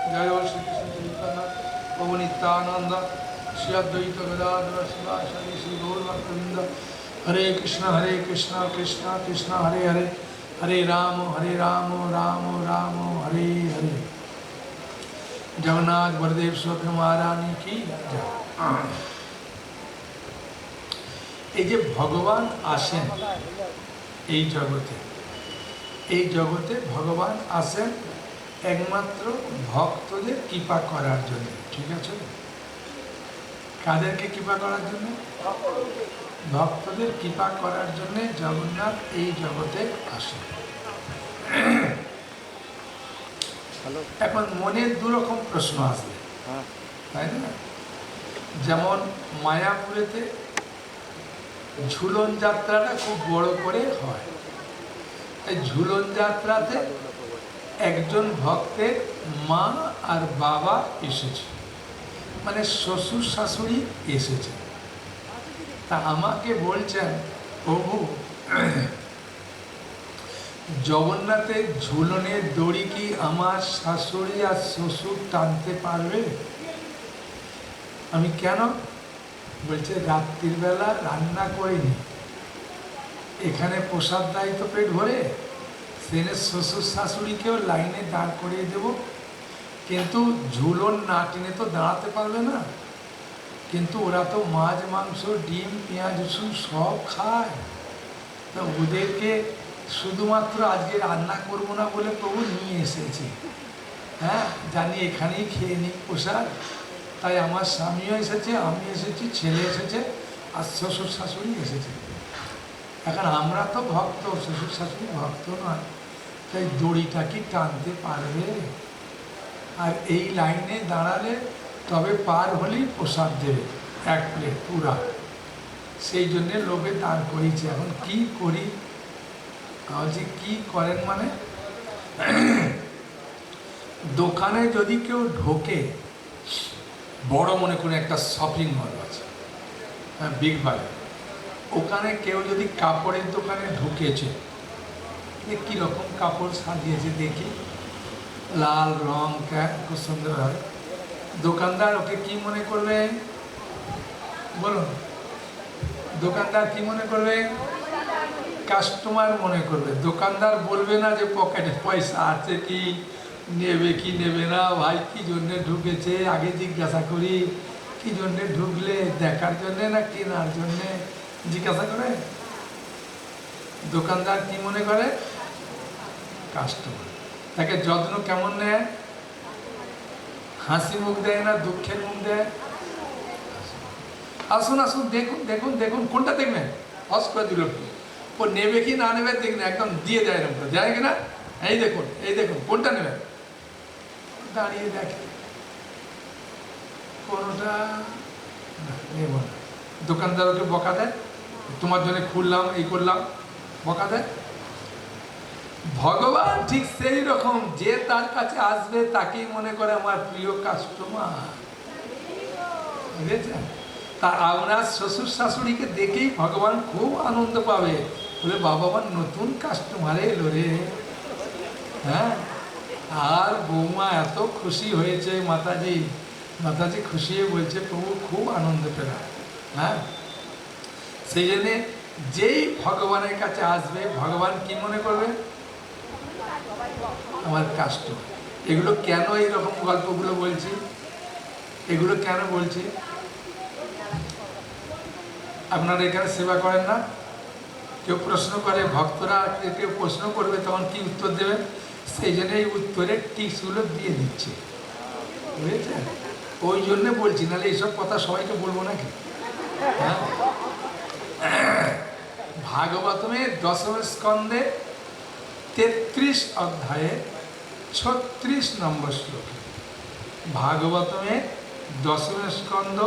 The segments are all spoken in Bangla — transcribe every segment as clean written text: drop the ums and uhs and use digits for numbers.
जय श्रीकृष्ण चैतन्य प्रभु नित्यानंद श्री अद्वैत गदाधर शिवासादि श्री गौरभक्तवृंद हरे कृष्ण कृष्ण कृष्ण हरे हरे हरे राम राम राम हरे हरे। जगन्नाथ बलदेव सुभद्रा महारानी की जय। এই যে ভগবান আসেন এই জগতে ভগবান আসেন একমাত্র ভক্তদের কৃপা করার জন্য। ঠিক আছে, কাদেরকে কৃপা করার জন্য? ভক্তদের কৃপা করার জন্য জগন্নাথ এই জগতে আসেন। এখন মনে দুরকম প্রশ্ন আসবে, তাই না? যেমন মায়াপুরেতে ঝুলন যাত্রাটা খুব বড় করে হয়। এই ঝুলন যাত্রাতে একজন ভক্তের মা আর বাবা এসেছে, মানে শ্বশুর শাশুড়ি এসেছে। তা আমাকে বলছেন, প্রভু জগন্নাথের ঝুলনের দড়ি কি আমার শাশুড়ি আর শ্বশুর টানতে পারবে? আমি কেন? বলছে রাত্রির বেলা রান্না করিনি, এখানে প্রসাদ দেয় তো পেট ভরে, সেখানে শ্বশুর শাশুড়িকেও লাইনে দাঁড় করিয়ে দেব, কিন্তু ঝুলন না টেনে তো দাঁড়াতে পারবে না। কিন্তু ওরা তো মাছ মাংস ডিম পেঁয়াজ রসুন সব খায়, তা ওদেরকে শুধুমাত্র আজকে রান্না করবো না বলে প্রভু নিয়ে এসেছি। হ্যাঁ, জানি এখানেই খেয়ে নিই প্রসাদ। তাই আমার স্বামীও এসেছে, আমি এসেছি, ছেলে এসেছে, আর শ্বশুর শাশুড়ি এসেছে। এখন আমরা তো ভক্ত, শ্বশুর শাশুড়ি ভক্ত নয়, তাই দড়িটা কি টানতে পারবে? আর এই লাইনে দাঁড়ালে তবে পার হলেই প্রসাদ দেবে এক প্লেট পুরা। সেই জন্যে লোকে দাঁড় করিয়েছে। এখন কি করি? বলছি কি করেন মানে, দোকানে যদি কেউ ঢোকে, বড় মনে করে একটা শপিং মল আছে, হ্যাঁ, বিগ বাজার, ওখানে কেউ যদি কাপড়ের দোকানে ঢুকেছে, কীরকম কাপড় সাজিয়েছে দেখি, লাল রং, খুব সুন্দর হয়। দোকানদার ওকে কি মনে করবে বলুন? দোকানদার কি মনে করবে? কাস্টমার মনে করবে। দোকানদার বলবে না যে পকেটে পয়সা আছে কি, নেবে কি নেবে না, ভাই কি জন্যে ঢুকেছে আগে জিজ্ঞাসা করি, কি জন্যে ঢুকলে, দেখার জন্যে না কেনার জন্যে জিজ্ঞাসা করে। দোকানদার কি মনে করে? কাস্টমার। তাকে যত্ন কেমন নেয়? হাসি মুখ দেয় না দুঃখের মুখ দেয়? আসুন আসুন, দেখুন দেখুন দেখুন, কোনটা দেখবেন? হস করে দিল, ও নেবে কি না নেবে দেখুন, একদম দিয়ে দেয় না, যায় কিনা, এই দেখুন এই দেখুন কোনটা নেবেন। দাঁড়িয়ে দেখে, কোনোটা নেব না। দোকানদার ওকে বকা দেয়, তোমার জন্য খুললাম, এই করলাম, বকা দেয়। ভগবান ঠিক সেই রকম, যে তার কাছে আসবে তাকেই মনে করে আমার প্রিয় কাস্টমার, বুঝেছেন? তা আপনার শ্বশুর শাশুড়িকে দেখেই ভগবান খুব আনন্দ পাবে, বলে বাবা আমার নতুন কাস্টমার এলো রে। হ্যাঁ, আর বৌমা এত খুশি হয়েছে, মাতাজি খুশি হয়ে বলছে প্রভু খুব আনন্দ পেলাম। হ্যাঁ, সেই জন্যে যেই ভগবানের কাছে আসবে, ভগবান কি মনে করবে? আমার কাস্টমার। এগুলো কেন এইরকম গল্পগুলো বলছি? এগুলো কেন বলছি? আপনারা এখানে সেবা করেন না? কেউ প্রশ্ন করে, ভক্তরা কেউ প্রশ্ন করবে, তখন কি উত্তর দেবেন? সেই জন্য এই উত্তরের টিপসগুলো দিয়ে দিচ্ছে, বুঝেছেন? ওই জন্যে বলছি, নাহলে এইসব কথা সবাইকে বলবো নাকি? হ্যাঁ, ভাগবতমে 10ম স্কন্ধে 33 অধ্যায়ে 36 নম্বর শ্লোকে, ভাগবতমে 10ম স্কন্ধ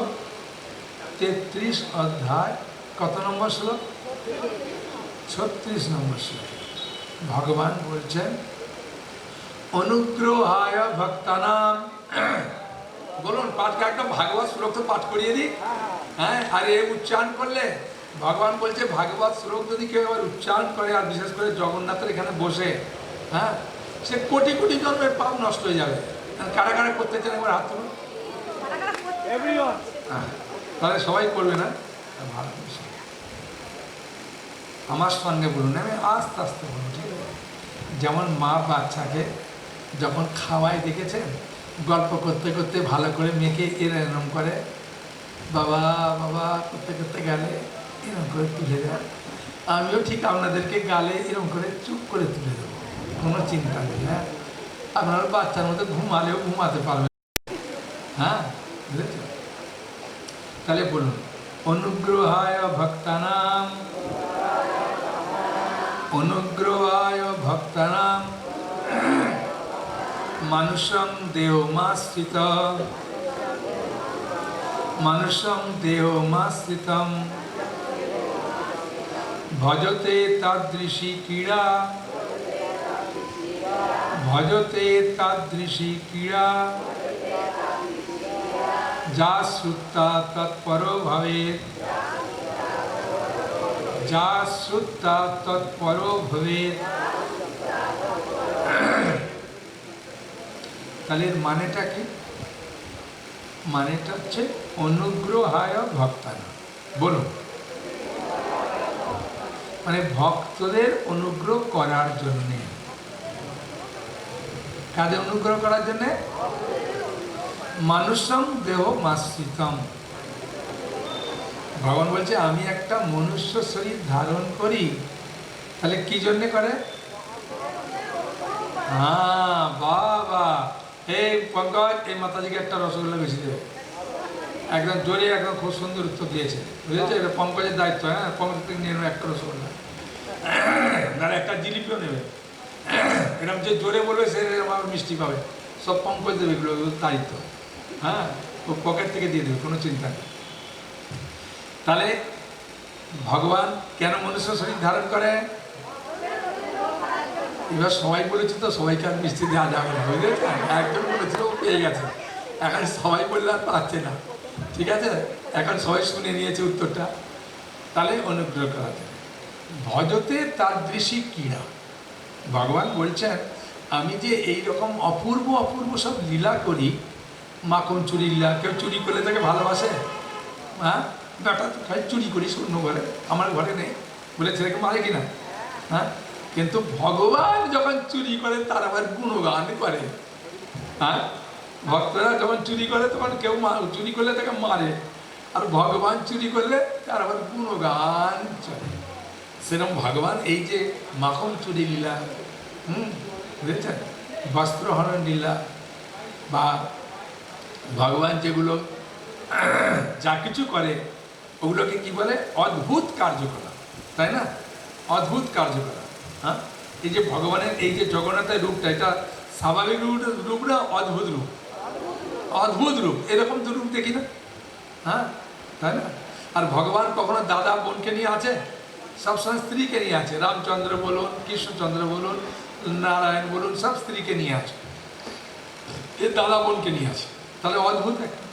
33 অধ্যায় কত নম্বর শ্লোক? 36 নম্বর শ্লোকে ভগবান বলছেন, অনুগ্রহায় ভক্তানাম। বলুন পাঠটা একটা ভাগবত শ্লোক তো পাঠ করিয়ে দিই। হ্যাঁ, আর এ উচ্চারণ করলে ভগবান বলছে, ভাগবত শ্লোক যদি কেউ আবার উচ্চারণ করে, আর বিশেষ করে জগন্নাথের এখানে বসে, হ্যাঁ, সে কোটি কোটি জন্মের পাপ নষ্ট হয়ে যাবে। কারা কারা করতে চান একবার হাত তুলুন। হ্যাঁ, তাহলে সবাই করবে না, ভালো বিষয়। আমার সঙ্গে বলুন, আমি আস্তে আস্তে বলুন, ঠিক আছে? যেমন মা বাচ্চাকে যখন খাওয়ায় দেখেছেন, গল্প করতে করতে ভালো করে মেয়েকে এরম করে, বাবা বাবা করতে করতে গেলে এরম করে তুলে দেয়। আমিও ঠিক আপনাদেরকে গালে এরম করে চুপ করে তুলে দেবো, কোনো চিন্তা নেই। হ্যাঁ, আপনারা বাচ্চার মধ্যে ঘুমালেও ঘুমাতে পারবেন। হ্যাঁ, বুঝেছ? তাহলে বলুন, অনুগ্রহায় ভক্তানাম, অনুগ্রহায় ভক্তানাম মানুষং দেহমাশ্রিত, মানুষং দেহমাশ্রিতম ভজতে তাদৃশী ক্রীড়া, ভজতে তাদৃশী ক্রীড়া যা শ্রুতা তৎপরো ভবেৎ, যা শ্রুতা তৎপরো ভবেৎ। তাহলে এর মানেটা কি? মানেটা হচ্ছে অনুগ্রহায় ভক্তানা। বলুন, মানে ভক্তদের অনুগ্রহ করার জন্যে। কাদের অনুগ্রহ করার জন্যে? মানুষম দেহ মাশ্রিতম। ভগবান বলছে আমি একটা মনুষ্য শরীর ধারণ করি, তাহলে কি জন্যে করে? হ্যাঁ, বাবা, এই পঙ্কজ, এই মাতাজিকে একটা রসগোল্লা বেশি দেবে। একদম জোরে, একদম খুব সুন্দর উত্তর দিয়েছে, বুঝেছে? এটা পঙ্কজের দায়িত্ব। হ্যাঁ, পঙ্কজ থেকে নিয়ে নেবে একটা রসগোল্লা, আর একটা জিলিপিও নেবে। এরকম যে জোরে বলবে সে আমার মিষ্টি পাবে, সব পঙ্কজ দেবে, এগুলো দায়িত্ব। হ্যাঁ, ও পকেট থেকে দিয়ে দেবে, কোনো চিন্তা নেই। তাহলে ভগবান কেন মনুষ্য শরীর ধারণ করে? এবার সবাই বলেছে তো, সবাইকে আর মিষ্টি দেওয়া যাবে না, বুঝলেন? একজন বলেছিল, ও পেয়ে গেছে। এখন সবাই বললে আর পাচ্ছে না, ঠিক আছে? এখন সবাই শুনে নিয়েছে উত্তরটা। তাহলে অনুগ্রহ করা যায়। ভজতে তাদৃশী ক্রীড়া। ভগবান বলছেন আমি যে এই রকম অপূর্ব অপূর্ব সব লীলা করি, মাখন চুরি লীলা। কেউ চুরি করলে তাকে ভালোবাসে? হ্যাঁ, বেটা তো খাই চুরি করিস অন্য ঘরে, আমার ঘরে নেই বলে ছেলেকে মারে কিনা? হ্যাঁ, কিন্তু ভগবান যখন চুরি করে তার আবার গুণগান করে। হ্যাঁ, ভক্তরা যখন চুরি করে তখন কেউ চুরি করলে তাকে মারে, আর ভগবান চুরি করলে তার আবার গুণগান চলে। সেরকম ভগবান এই যে মাখন চুরি লীলা, বুঝেছেন, বস্ত্রহরণ লীলা, বা ভগবান যেগুলো যা কিছু করে ওগুলোকে কি বলে? অদ্ভুত কার্যকলাপ, তাই না? অদ্ভুত কার্যকলাপ। হ্যাঁ, এই যে ভগবানের এই যে জগন্নাথের রূপটা, এটা স্বাভাবিক রূপ না অদ্ভুত রূপ? অদ্ভুত রূপ, এরকম তো রূপ দেখি না। হ্যাঁ, তাই না? আর ভগবান কখনো দাদা বোনকে নিয়ে আছে? সবসময় স্ত্রীকে নিয়ে আছে। রামচন্দ্র বলুন, কৃষ্ণচন্দ্র বলুন, নারায়ণ বলুন, সব স্ত্রীকে নিয়ে আছে, এ দাদা বোনকে নিয়ে আছে। তাহলে অদ্ভুত একটা।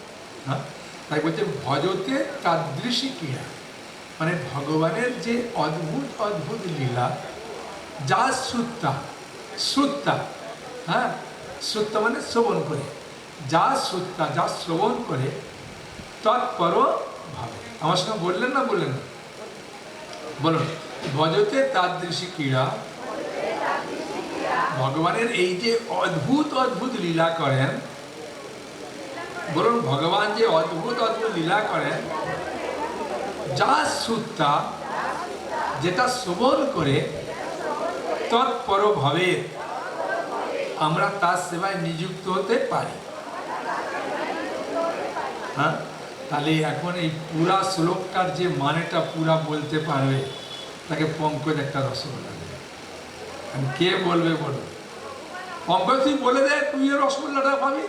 হ্যাঁ, তাই বলছে ভজতে তাদৃশী ক্রীড়া, মানে ভগবানের যে অদ্ভুত অদ্ভুত লীলা, যা শ্রুতা, শ্রুতা, হ্যাঁ, শ্রুতা মানে শ্রবণ করে, যা শ্রুতা, যা শ্রবণ করে, তৎপর ভাবে। আমার সঙ্গে বললেন না, বললেন না? বলুন, ভজতে তাদৃশী ক্রীড়া। ভগবানের এই যে অদ্ভুত অদ্ভুত লীলা করেন, বলুন, ভগবান যে অদ্ভুত অদ্ভুত লীলা করেন, যা শ্রুতা, যেটা শ্রবণ করে, তৎপর ভাবে আমরা তার সেবায় নিযুক্ত হতে পারি। হ্যাঁ, তাহলে এখন এই পুরা শ্লোকটার যে মানেটা পুরা বলতে পারবে তাকে পঙ্কজ একটা রসগোল্লা দেবে। কে বলবে বলো? পঙ্কজ তুই বলে দে, তুই রসগোল্লাটা পাবি।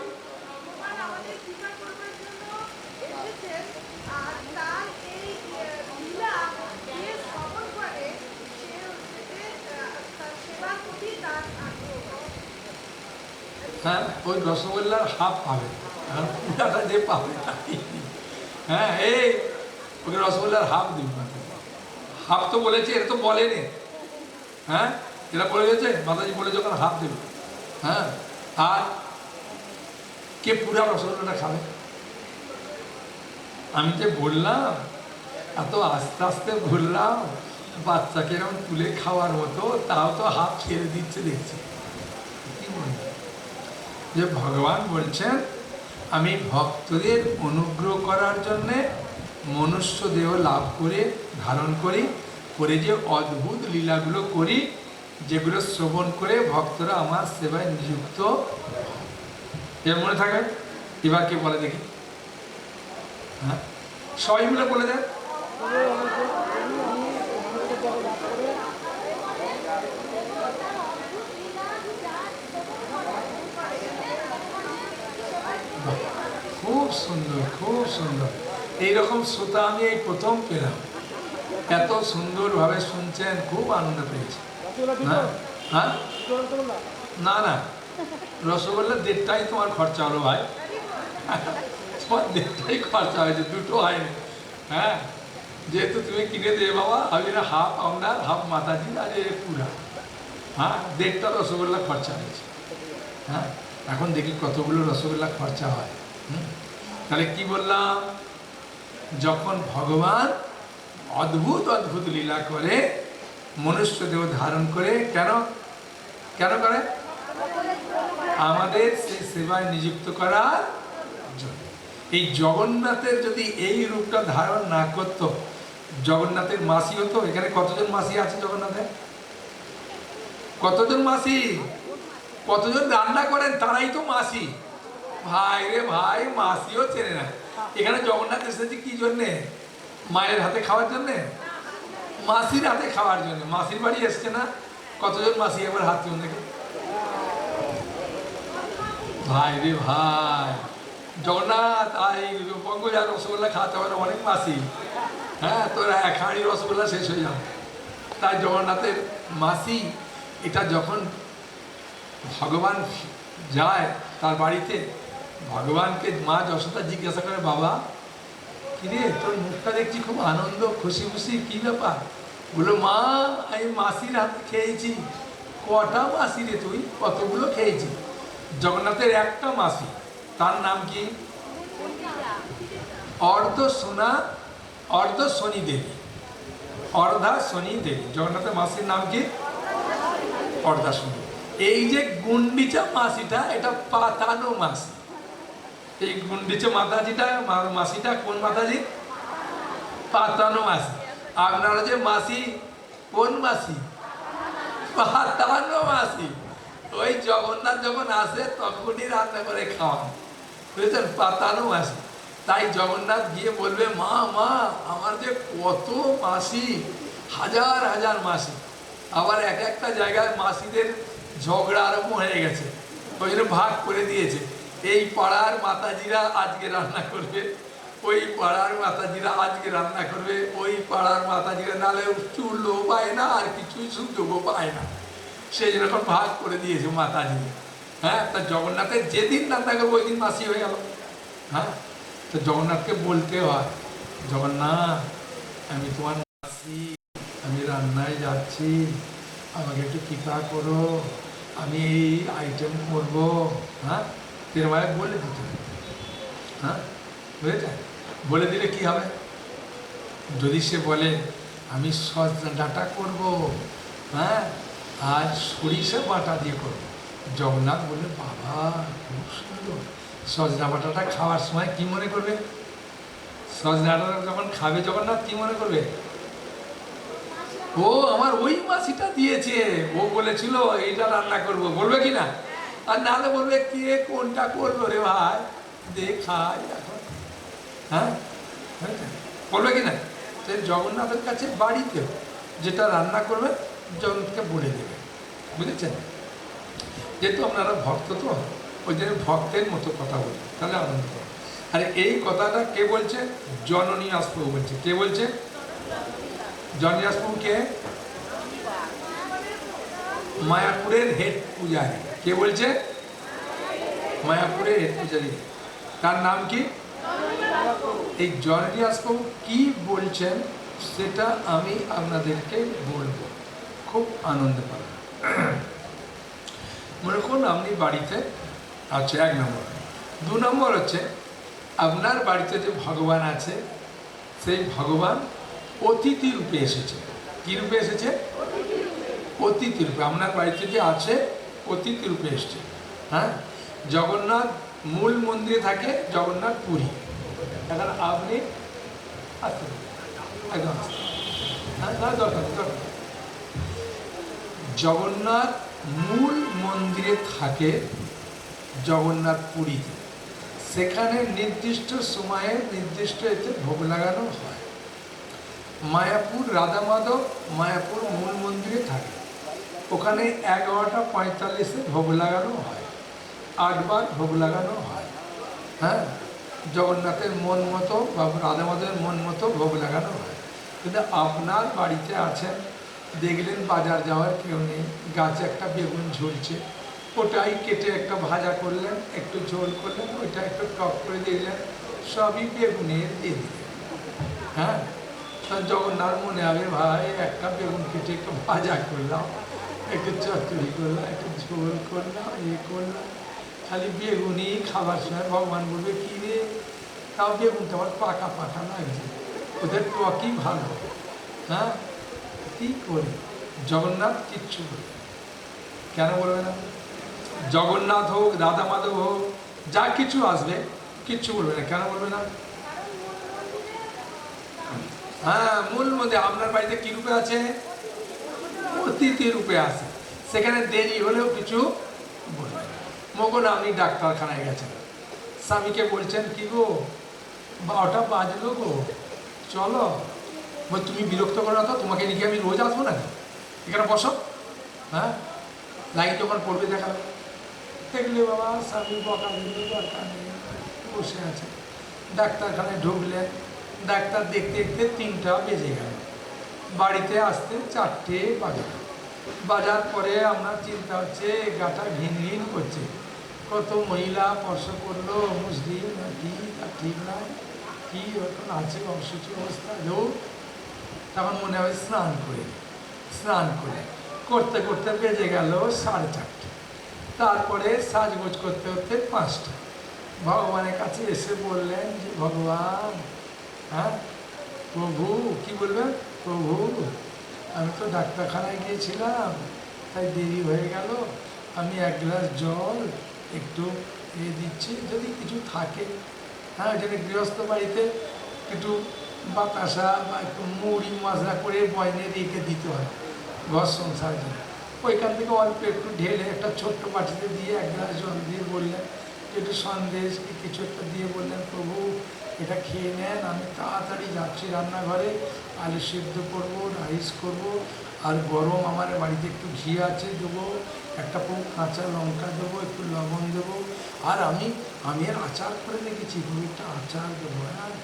হ্যাঁ, ওই রসগোল্লার হাফ পাবে, আর পুরাটা যে পাবে তাই। হ্যাঁ, এই ওকে রসগোল্লার হাফ দিন। হাফ তো বলেছে, এটা তো বলেনি। হ্যাঁ, এরা বলে গেছে, মাতাজি বলে যখন হাফ দেবে। হ্যাঁ, আর কে পুরা রসগোল্লাটা খাবে? আমি যে বললাম, এত আস্তে আস্তে বললাম, বাচ্চাকে এরকম তুলে খাওয়ার মতো, তাও তো হাত ছেড়ে দিচ্ছে দেখছি। কি বলবো, যে ভগবান বলছেন আমি ভক্তদের অনুগ্রহ করার জন্যে মনুষ্য দেহ লাভ করে ধারণ করি, করে যে অদ্ভুত লীলাগুলো করি, যেগুলো শ্রবণ করে ভক্তরা আমার সেবায় নিযুক্ত। এর মনে থাকে? এবার কে বলে দেখি? হ্যাঁ, সবাই মিলে বলে দেন। খুব সুন্দর, খুব সুন্দর। এইরকম শ্রোতা আমি এই প্রথম পেলাম, এত সুন্দরভাবে শুনছেন, খুব আনন্দ পেয়েছি। হ্যাঁ হ্যাঁ, না না, রসগোল্লা 1.5টাই তোমার খরচা হলো ভাই, তোমার 1.5টাই খরচা হয়েছে, দুটো হয়নি। হ্যাঁ, যেহেতু তুমি কিনে দেবে বাবা, আমি না হাফ আপনার হাফ মাতাজি আর এ পুরা। হ্যাঁ, 1.5টা রসগোল্লা খরচা হয়েছে। হ্যাঁ, এখন দেখি কতগুলো রসগোল্লা খরচা হয়। তাহলে কি বললাম, যখন ভগবান অদ্ভুত অদ্ভুত লীলা করে, মনুষ্য দেহ ধারণ করে, কেন কেন করে? আমাদের সেই সেবায় নিযুক্ত করার জন্য। এই জগন্নাথের যদি এই রূপটা ধারণ না করত, জগন্নাথের মাসি হতো। এখানে কতজন মাসি আছে জগন্নাথের? কতজন মাসি? কতজন রান্না করেন তারাই তো মাসি। ভাই রে ভাই, মাসিও চেনে না। এখানে জগন্নাথ এসেছে কি জন্যে? মায়ের হাতে খাওয়ার জন্যে, মাসির হাতে খাওয়ার জন্য। মাসির বাড়ি এসছে না? কতজন মাসি এবার হাত তুলে দেখে? ভাই রে ভাই, জগন্নাথ এই পঙ্কজ আর রসগোল্লা খাওয়াতে হবে না, অনেক মাসি। হ্যাঁ, তোরা 1 হাঁড়ি রসগোল্লা শেষ হয়ে যাবে। তাই জগন্নাথের মাসি। এটা যখন ভগবান যায় তার বাড়িতে, ভগবানকে মা যশোদা জিজ্ঞাসা করে, বাবা কিরে তোর মুখটা দেখছি খুব আনন্দ, খুশি খুশি, কি ব্যাপার? বললো, মা আমি মাসির হাতে খেয়েছি। কটা মাসি রে তুই? কতগুলো খেয়েছি? জগন্নাথের একটা মাসি, তার নাম কি? অর্ধ শনি দেবী, অর্ধা শনি দেবী। জগন্নাথের মাসির নাম কি? অর্ধা শনি। এই যে গুন্ডিচা মাসিটা, এটা পাতানো মাসি। এই গুন্ডিচা মাতাজিটা, মাসিটা কোন মাতাজি? পাতানো মাসি। আপনারা যে মাসি, কোন মাসি? পাতানো মাসি। ওই জগন্নাথ যখন আসে তখনই রান্না করে খাওয়ান, বুঝেছেন? পাতানো মাসি। তাই জগন্নাথ গিয়ে বলবে, মা মা আমার যে কত মাসি, হাজার হাজার মাসি। আবার এক একটা জায়গায় মাসিদের ঝগড়া আরম্ভ হয়ে গেছে, ওই জন্য ভাগ করে দিয়েছে। এই পাড়ার মাতাজিরা আজকে রান্না করবে, ওই পাড়ার মাতাজিরা আজকে রান্না করবে, ওই পাড়ার মাতাজিরা নালে চুলও পায় না আর কিছুই সুযোগও পায় না। সেই জন্য এখন ভাগ করে দিয়েছে মাতাজি। হ্যাঁ, তা জগন্নাথের যেদিন রান্না করবো ওই দিন মাসি হয়ে গেল। হ্যাঁ, তো জগন্নাথকে বলতে হয়, জগন্নাথ আমি তোমার মাসি, আমি রান্নায় যাচ্ছি, আমাকে একটু কৃপা করো, আমি এই আইটেম করবো। হ্যাঁ, তেরমায় বলে দিতে। হ্যাঁ, বুঝেছেন? বলে দিলে কি হবে? যদি সে বলে আমি সজনা ডাঁটা করবো, হ্যাঁ, আর সরিষা বাটা দিয়ে করবো, জগন্নাথ বললে, বাবা খুব সুন্দর। সজনা বাটাটা খাওয়ার সময় কি মনে করবে? সজনা ডাঁটা যখন খাবে জগন্নাথ কি মনে করবে? ও আমার ওই মাসিটা দিয়েছে, ও বলেছিল এইটা রান্না করব, বলবে কি না? আর নাহলে বলবে, কে কোনটা করলো রে ভাই, দেখাই এখন। হ্যাঁ, বলবে কি না? জগন্নাথের কাছে বাড়িতে যেটা রান্না করবে জগন্নাথকে বলে দেবে, বুঝেছেন? যেহেতু আপনারা ভক্ত, তো ওই জন্য ভক্তের মতো কথা বলবে, তাহলে আনন্দ করবে। আর এই কথাটা কে বলছে? জননী আসপ্রভু বলছে। কে বলছে? জননী আসপ্রভু কে? মায়াপুরের হেড পূজারী। কে বলছে? মায়াপুরের হেড পূজারী। তার নাম কি? এই জননী আসপ্রভু কি বলছেন সেটা আমি আপনাদেরকে বলবো, খুব আনন্দ পাবেন। মনে করুন আপনি বাড়িতে আছে, 1 নম্বর দু নম্বর হচ্ছে আপনার বাড়িতে যে ভগবান আছে সেই ভগবান অতিথি রূপে এসেছে। কি রূপে এসেছে? অতিথি রূপে আপনার বাড়িতে যে আছে অতিথি রূপে এসছে। হ্যাঁ, জগন্নাথ মূল মন্দিরে থাকে, জগন্নাথ পুরী। এখন আপনি আসতে একদম হ্যাঁ দরকার দরকার। জগন্নাথ মূল মন্দিরে থাকে জগন্নাথ পুরীতে, সেখানে নির্দিষ্ট সময়ে নির্দিষ্ট এতে ভোগ লাগানো হয়। মায়াপুর রাধা মাধব মায়াপুর মূল মন্দিরে থাকে, ওখানে 11টা 45-এ ভোগ লাগানো হয়, 8বার ভোগ লাগানো হয়। হ্যাঁ, জগন্নাথের মন মতো বা রাধা মাধবের মন মতো ভোগ লাগানো হয়। কিন্তু আপনার বাড়িতে আছেন, দেখলেন বাজার যাওয়ার কেউ নেই, গাছে একটা বেগুন ঝুলছে, ওটাই কেটে একটা ভাজা করলেন, একটু ঝোল করলেন, ওইটা একটু টক করে দিলেন, সবই বেগুনের দিয়ে দিলেন। হ্যাঁ, জগন্নাথ মনে হবে ভাই একটা বেগুন কেটে একটু ভাজা করলাম, একটু চচ্চড়ি করলাম, একটু ঝোল করলাম, করলাম, খালি বেগুনই খাবার সময় ভগবান বলবে কী রে, তাও বেগুনটা আবার পাকা পাকা লাগছে, ওদের টকই ভালো। হ্যাঁ, কী করে জগন্নাথ কিচ্ছু বলবে, কেন বলবে না? জগন্নাথ হোক, রাধা মাধব হোক, যা কিছু আসবে কিচ্ছু বলবে না, কেন বলবে না? হ্যাঁ, মূল মধ্যে আপনার বাড়িতে কী রূপে আছে? অতিথি রূপে আছে, সেখানে দেরি হলেও কিছু বলবে না। মগন আপনি ডাক্তারখানায় গেছেন, স্বামীকে বলছেন কি গো 12টা বাজলো গো, চলো। তুমি বিরক্ত করো না তো, তোমাকে লিখে আমি রোজ আসবো না, এখানে বসো। হ্যাঁ, লাইন যখন পড়বে দেখাবে, দেখলে বাবা স্বামী বকা দিলে দরকার নেই, বসে আছে। ডাক্তারখানায় ঢুকলেন, ডাক্তার দেখতে দেখতে 3টা বেজে গেল, বাড়িতে আসতে 4টে বাজে। বাজার পরে আপনার চিন্তা হচ্ছে, গাটা ঘিন ঘিন করছে, কত মহিলা স্পর্শ করলো, মুসলিম কি ঠিক নয়, কি এখন আছে অসুচি অবস্থা হোক। তখন মনে হয় স্নান করে, স্নান করে করতে করতে বেজে গেল 4:30। তারপরে সাজগোজ করতে করতে 5টা। ভগবানের কাছে এসে বললেন যে ভগবান, হ্যাঁ প্রভু, কি বলবেন? প্রভু, আমি তো ডাক্তারখানায় গিয়েছিলাম, তাই দেরি হয়ে গেল, আমি 1 গ্লাস জল একটু দিচ্ছি, যদি কিছু থাকে। হ্যাঁ, যদি গৃহস্থ বাড়িতে একটু বাতাসা বা একটু মুড়ি মশলা করে বয়নে রেখে দিতে হয় ঘর সংসারের জন্য, ওইখান থেকে অল্প একটু ঢেলে একটা ছোট্ট বাটিতে দিয়ে 1 গ্লাস জল দিয়ে বললেন, একটু সন্দেশ কিছু একটা দিয়ে বললেন, প্রভু এটা খেয়ে নেন, আমি তাড়াতাড়ি যাচ্ছি রান্নাঘরে, আলু সিদ্ধ করবো, রাইস করবো, আর গরম আমার বাড়িতে একটু ঘি আছে দেবো, একটা কাঁচা লঙ্কা দেবো, একটু লবণ দেবো, আর আমি আর আচার করে রেখেছি, একটা আচার দেবো। হ্যাঁ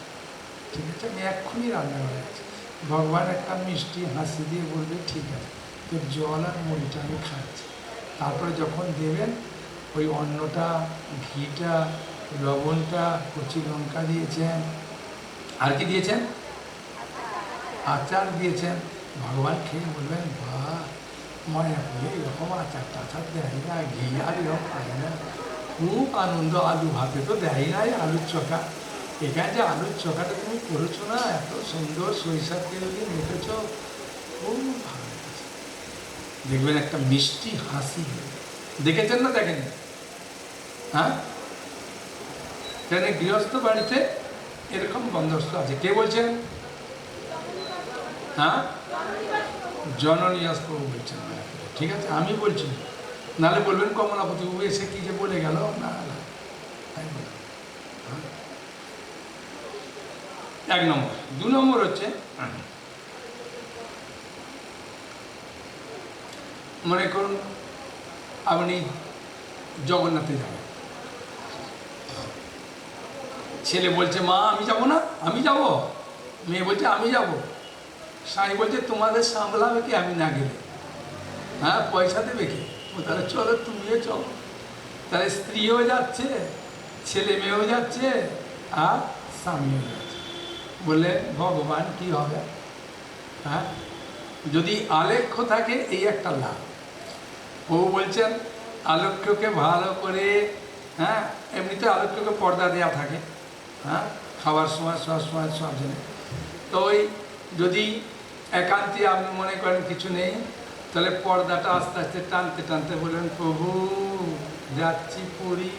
ঠিক আছে, আমি এক্ষুনি রান্নাঘরে আছি। ভগবান একটা মিষ্টি হাসি দিয়ে বলবে ঠিক আছে, তোর জল আর মুড়িটা আমি খাচ্ছি। তারপরে যখন দেবেন ওই অন্নটা, ঘিটা, লবণটা, কচি লঙ্কা দিয়েছেন, আর কি দিয়েছেন? আচার দিয়েছেন। ভগবান খেয়ে বলবেন বাহ, মায়াপুরে এরকম আচার টাচার দেয় না, ঘি আর এরকম খায় না, খুব আনন্দ। আলু ভাতে তো দেয় নাই, আলুর চোখা, এখানে যে আলুর চোখাটা তুমি করেছো না, এত সুন্দর সরিষার তেল দিয়ে মেখেছ, খুব ভালো লেগেছে। দেখবেন একটা মিষ্টি হাসি। দেখেছেন না দেখেন? হ্যাঁ, কেন গৃহস্থ বাড়িতে এরকম বন্দোবস্ত আছে। কে বলছেন? হ্যাঁ, জননী প্রভু বলছেন। ঠিক আছে, আমি বলছি, নাহলে বলবেন কমলাপতি বাবু এসে কি যে বলে গেল। না না, 1 নম্বর। 2 নম্বর হচ্ছে, মনে করুন আপনি জগন্নাথে যাবেন, ছেলে বলছে মা আমি যাব না, আমি যাব, মেয়ে বলছে আমি যাব, স্বামী বলছে তোমাদের সামলাবে কি আমি না গেলে? হ্যাঁ, পয়সা দেবে কি? ও তাহলে চলো, তুমিও চলো। তাহলে স্ত্রীও যাচ্ছে, ছেলে মেয়েও যাচ্ছে, আর স্বামীও যাচ্ছে। বললে ভগবান কি হবে? হ্যাঁ, যদি আলেখ্য থাকে এই একটা লাভ। ও বলছেন আলেখ্যকে ভালো করে হ্যাঁ, এমনিতে আলোচ্যকে পর্দা দেওয়া থাকে, হ্যাঁ, খাওয়ার সময় সব সময় সব জন্য। তো ওই যদি একান্তে আপনি মনে করেন কিছু নেই, তাহলে পর্দাটা আস্তে আস্তে টানতে টানতে বললেন, প্রভু যাচ্ছি পুরী,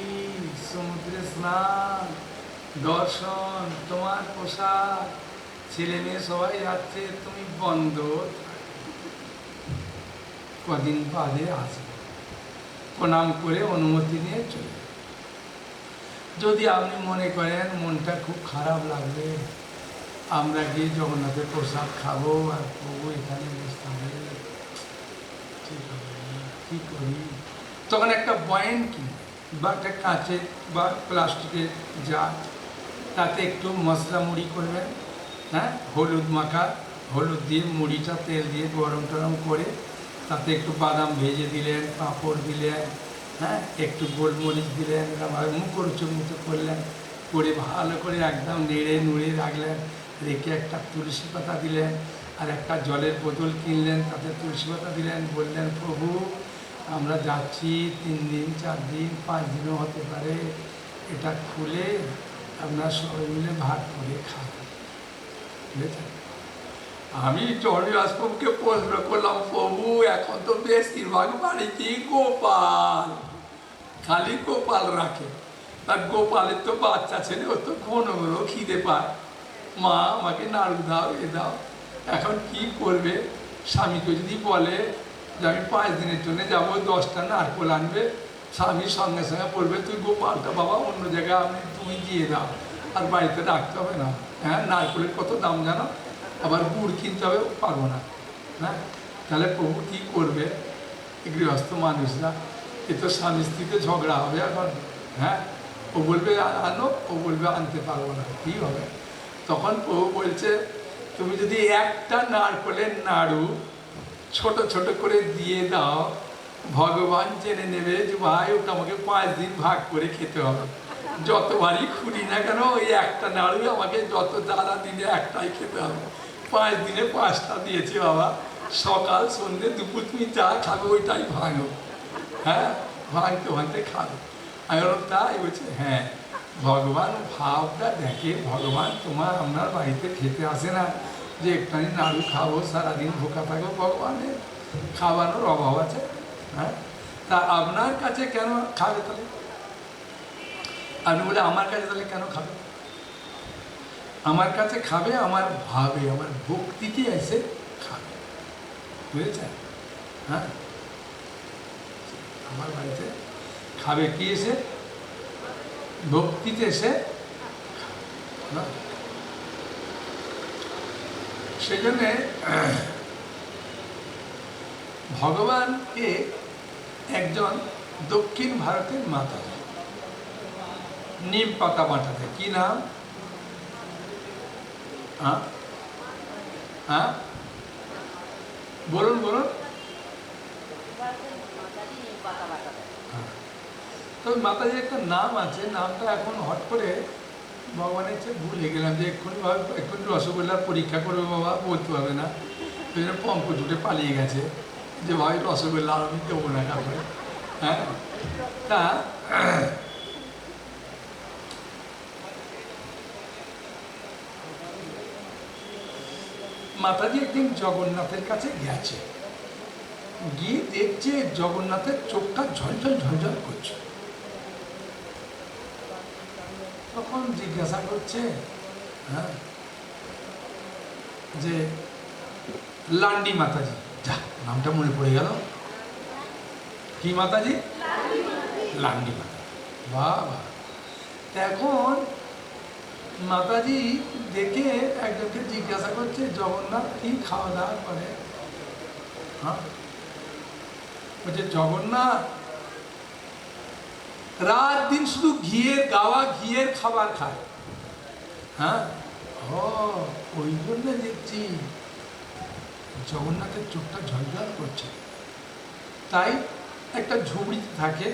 সমুদ্রে স্নান, দর্শন, তোমার পোশাক, ছেলে মেয়ে সবাই যাচ্ছে, তুমি বন্ধ, কদিন বাদে আসবে। প্রণাম করে অনুমতি নিয়ে চলে। যদি আপনি মনে করেন মনটা খুব খারাপ লাগবে, আমরা গিয়ে জগন্নাথের প্রসাদ খাবো আর প্রভু এখানে বসতে হবে, ঠিক হবে না, কী করি? তখন একটা বয়ান কিনে বা একটা কাঁচের বা প্লাস্টিকের জার, তাতে একটু মশলা মুড়ি করবেন, হ্যাঁ, হলুদ মাখা, হলুদ দিয়ে মুড়িটা তেল দিয়ে গরম টরম করে তাতে একটু বাদাম ভেজে দিলেন, পাঁপড় দিলেন, হ্যাঁ, একটু গোলমরিচ দিলেন, মুখরোচক মতো করলেন, করে ভালো করে একদম নেড়ে নুড়ে রাখলেন, রেখে একটা তুলসী পাতা দিলেন, আর একটা জলের বোতল কিনলেন, তাতে তুলসী পাতা দিলেন, বললেন, প্রভু আমরা যাচ্ছি 3 দিন 4 দিন 5 দিনও হতে পারে, এটা খুলে আপনার সবাই মিলে ভাগ করে খাবেন, বুঝেছেন? আমি চন্দ্রবাসকে প্রশ্ন করলাম, প্রভু এখন তো বেশিরভাগ বাড়িতেই গোপাল, খালি গোপাল রাখে, তার গোপালের তো বাচ্চা ছেলে, ও তো ঘন ঘন খিদে পায়, মা আমাকে নাড়ু দাও, এ দাও, এখন কি করবে? স্বামীকে যদি বলে যে আমি 5 দিনের জন্য যাবো, 10টা নারকোল আনবে, স্বামীর সঙ্গে সঙ্গে বলবে, তুই গোপালটা বাবা অন্য জায়গায় আপনি তুমি দিয়ে দাও, আর বাড়িতে রাখতে হবে না। হ্যাঁ, নারকোলের কত দাম জানো? আবার গুড় কিনতে হবে, পারবো না। হ্যাঁ, তাহলে প্রভু কী করবে? গৃহস্থ মানুষরা, এ তো স্বামী স্ত্রীতে ঝগড়া হবে এখন। হ্যাঁ, ও বলবে আনো, ও বলবে আনতে পারবো না, কী হবে? তখন প্রভু বলছে, তুমি যদি একটা নারকোলের নাড়ু ছোট ছোট করে দিয়ে দাও, ভগবান জেনে নেবে যে ভাই ওটা আমাকে 5 দিন ভাগ করে খেতে হবে, যতবারই খুঁড়ি না কেন ওই একটা নাড়ু আমাকে যত দাদা দিনে একটাই খেতে হবে। 5 দিনে 5টা দিয়েছে বাবা, সকাল সন্ধ্যে দুপুর তুমি যা খাবে ওইটাই ভাঙো। হ্যাঁ, ভাঙতে ভাঙতে খাবে। আমি বললাম তাই? বলছে হ্যাঁ, ভগবান ভাবটা দেখে, ভগবান তোমার আপনার বাড়িতে খেতে আসে না যে একটানি নাড়ু খাবো সারাদিন ভোকা থাকবো, ভগবানের খাওয়ানোর অভাব আছে। হ্যাঁ, তা আপনার কাছে কেন খাবে তাহলে? আপনি বলে আমার কাছে তাহলে কেন খাবে? আমার কাছে খাবে আমার ভাবে, আমার ভক্তিতে এসে খাবে, বুঝেছেন? হ্যাঁ, আমার বাড়িতে খাবে কি এসে? ভক্তিতে এসে। সেই জন্যে ভগবানকে একজন দক্ষিণ ভারতের মাতা নিম পাতা বাটাতে, কি নাম? হ্যাঁ হ্যাঁ, বলুন বলুন। তো মাতাজির একটা নাম আছে, নামটা এখন হট করে ভগবানের চেয়ে ভুলে গেলাম, যে এক্ষুনি রসগোল্লার পরীক্ষা করবে বাবা, বলতে হবে না, ওই জন্য পঙ্কজ উঠে পালিয়ে গেছে যে ভাই রসগোল্লা আমি দেবো না কাপড়ে। হ্যাঁ, তা মাতাজি একদিন জগন্নাথের কাছে গেছে, গিয়ে দেখছে জগন্নাথের চোখটা ঝলঝল ঝলঝল করছে। তখন জিজ্ঞাসা করছে, হ্যাঁ, যে লান্ডি মাতাজি, যা নামটা মনে পড়ে গেল, কি মাতাজি? লান্ডি মাতাজি। বাবা, এখন মাতাজি দেখে একজনকে জিজ্ঞাসা করছে, জগন্নাথ কি খাওয়া দাওয়া করে? হ্যাঁ, বলছে জগন্নাথ রাত দিন শুধু ঘিয়ের গাওয়া ঘিয়ের খাবার খায়। হ্যাঁ, ও ওই জন্য দেখছি জগন্নাথের চোখটা ঝলঝল করছে। তাই একটা ঝুড়িতে থাকে,